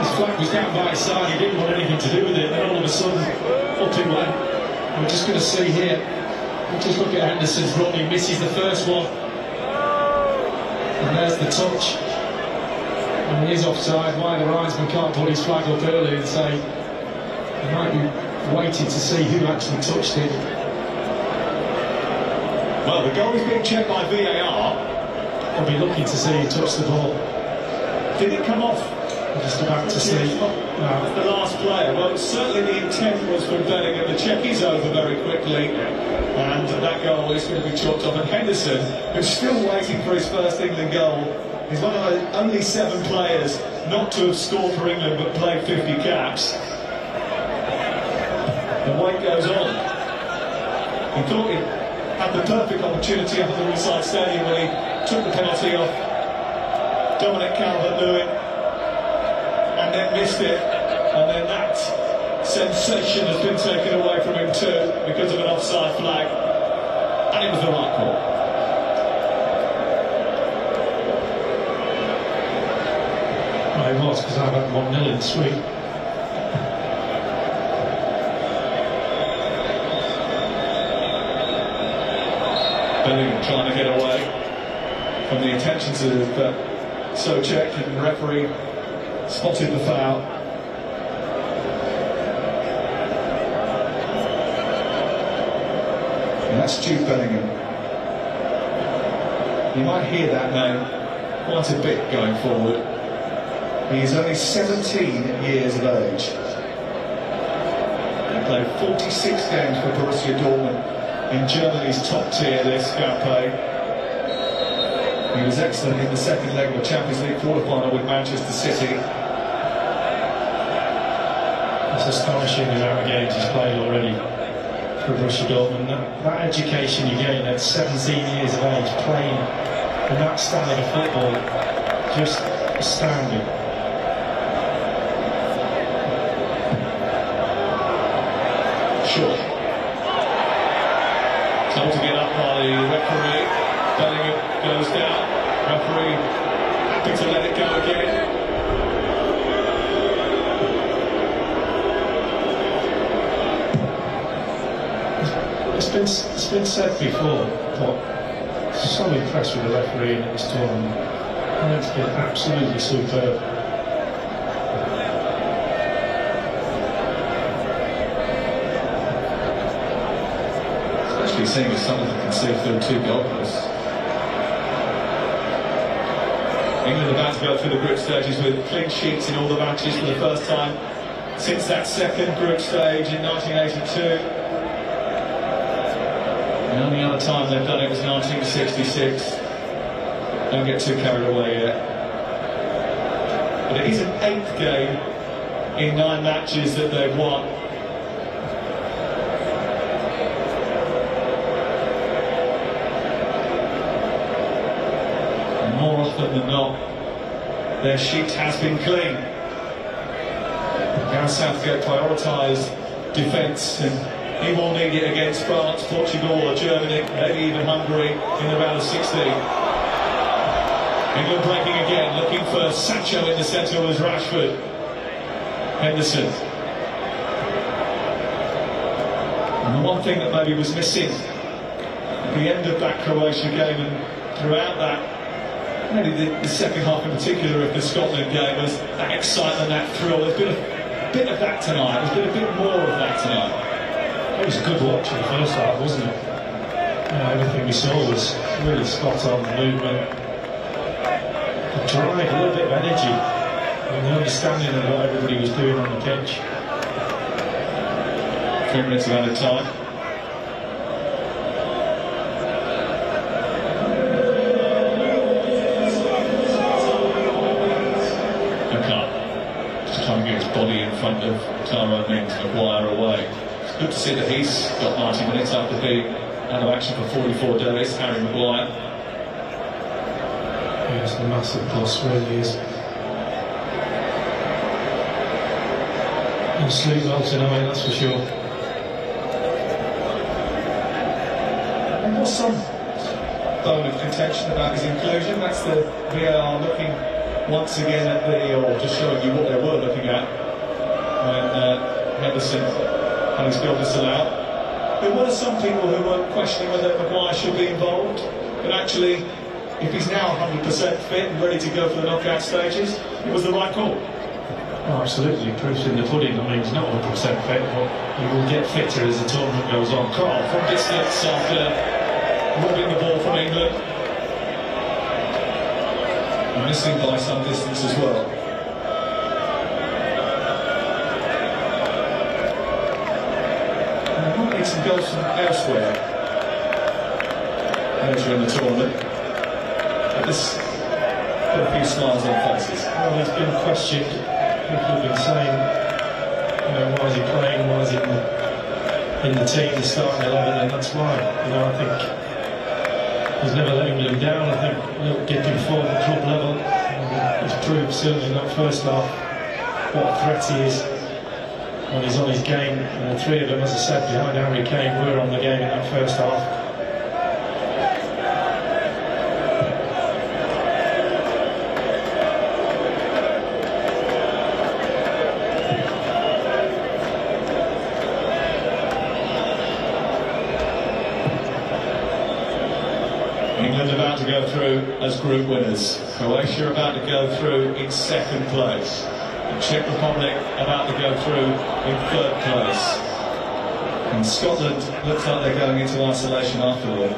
his flag was down by his side, he didn't want anything to do with it, and all of a sudden, up it went. We're just going to see here, we'll just look at Henderson's run, he misses the first one. And there's the touch. And he is offside. Why the linesman can't put his flag up early and say, he might be waiting to see who actually touched him. Well, the goal is being checked by VAR. I'll be looking to see who touched the ball. Did it come off? I'm just about to see. The last player. Well, certainly the intent was from Bellingham. The check is over very quickly, and that goal is going to be chalked off. And Henderson, who's still waiting for his first England goal, is one of the only 7 players not to have scored for England but played 50 caps. The wait goes on. He thought he had the perfect opportunity up at the Riverside Stadium when he took the penalty off Dominic Calvert-Lewin, and then missed it, and then that sensation has been taken away from him too because of an offside flag, and it was the right call. Well, it was, because I've had 1-0 in the sweep. Bellingham trying to get away from the intentions of Souček, and the referee spotted the foul. And that's Jude Bellingham. You might hear that name quite a bit going forward. He is only 17 years of age. He played 46 games for Borussia Dortmund in Germany's top tier this campaign. He was excellent in the second leg of the Champions League quarter-final with Manchester City. It's astonishing the amount of games he's played already for Borussia Dortmund. That education you gain at 17 years of age, playing in that style of football, just astounding. Sure. Told to get up by the referee. Bellingham goes down. Referee happy to let it go again. It's It's been said before, but so impressed with the refereeing in this tournament. I think it's been absolutely superb. Especially seeing as some of them can see through 2 goalposts. England about to go through the group stages with clean sheets in all the matches for the first time since that second group stage in 1982. The only other time they've done it was 1966. Don't get too carried away yet. But it is an 8th game in 9 matches that they've won. And more often than not, their sheet has been clean. Gareth Southgate prioritised defence, and he will need it against France, Portugal or Germany, maybe even Hungary in the round of 16. England breaking again, looking for Sancho in the centre was Rashford. Henderson. And the one thing that maybe was missing at the end of that Croatia game and throughout that, maybe the second half in particular of the Scotland game, was that excitement, that thrill. There's been a bit of that tonight, there's been a bit more of that tonight. It was a good watch in the first half, wasn't it? Everything we saw was really spot on. The movement, the drive, a little bit of energy, and the understanding of what everybody was doing on the pitch. 3 minutes of added time. Okay. Just trying to get his body in front of Tyrone Mings, Maguire away. Good to see that he's got 90 minutes after being out of action for 44 days, Harry Maguire. Yeah, it's a massive plus, really is. He'll sleep well tonight, that's for sure. And there's some bone of contention about his inclusion. That's the VAR looking once again at or just showing you what they were looking at when Henderson and his goal disallowed. There were some people who were questioning whether Maguire should be involved, but actually, if he's now 100% fit and ready to go for the knockout stages, it was the right call. Oh, absolutely, proof's in the pudding. I mean, he's not 100% fit, but he will get fitter as the tournament goes on. Carl from distance after robbing the ball from England. And missing by some distance as well. Some goals from elsewhere later in the tournament, but this put a few smiles on faces. Well, he's been questioned. People have been saying, why is he playing, why is he in the team, the starting 11, and that's why. I think he's never let England down. I think a little dip in form at club level. He's proved certainly in that first half what a threat he is when he's on his game. The 3 of them, as I said, behind Harry Kane, were on the game in that first half. England about to go through as group winners. Croatia about to go through in 2nd place. The Czech Republic about to go through in 3rd place. And Scotland looks like they're going into isolation after all.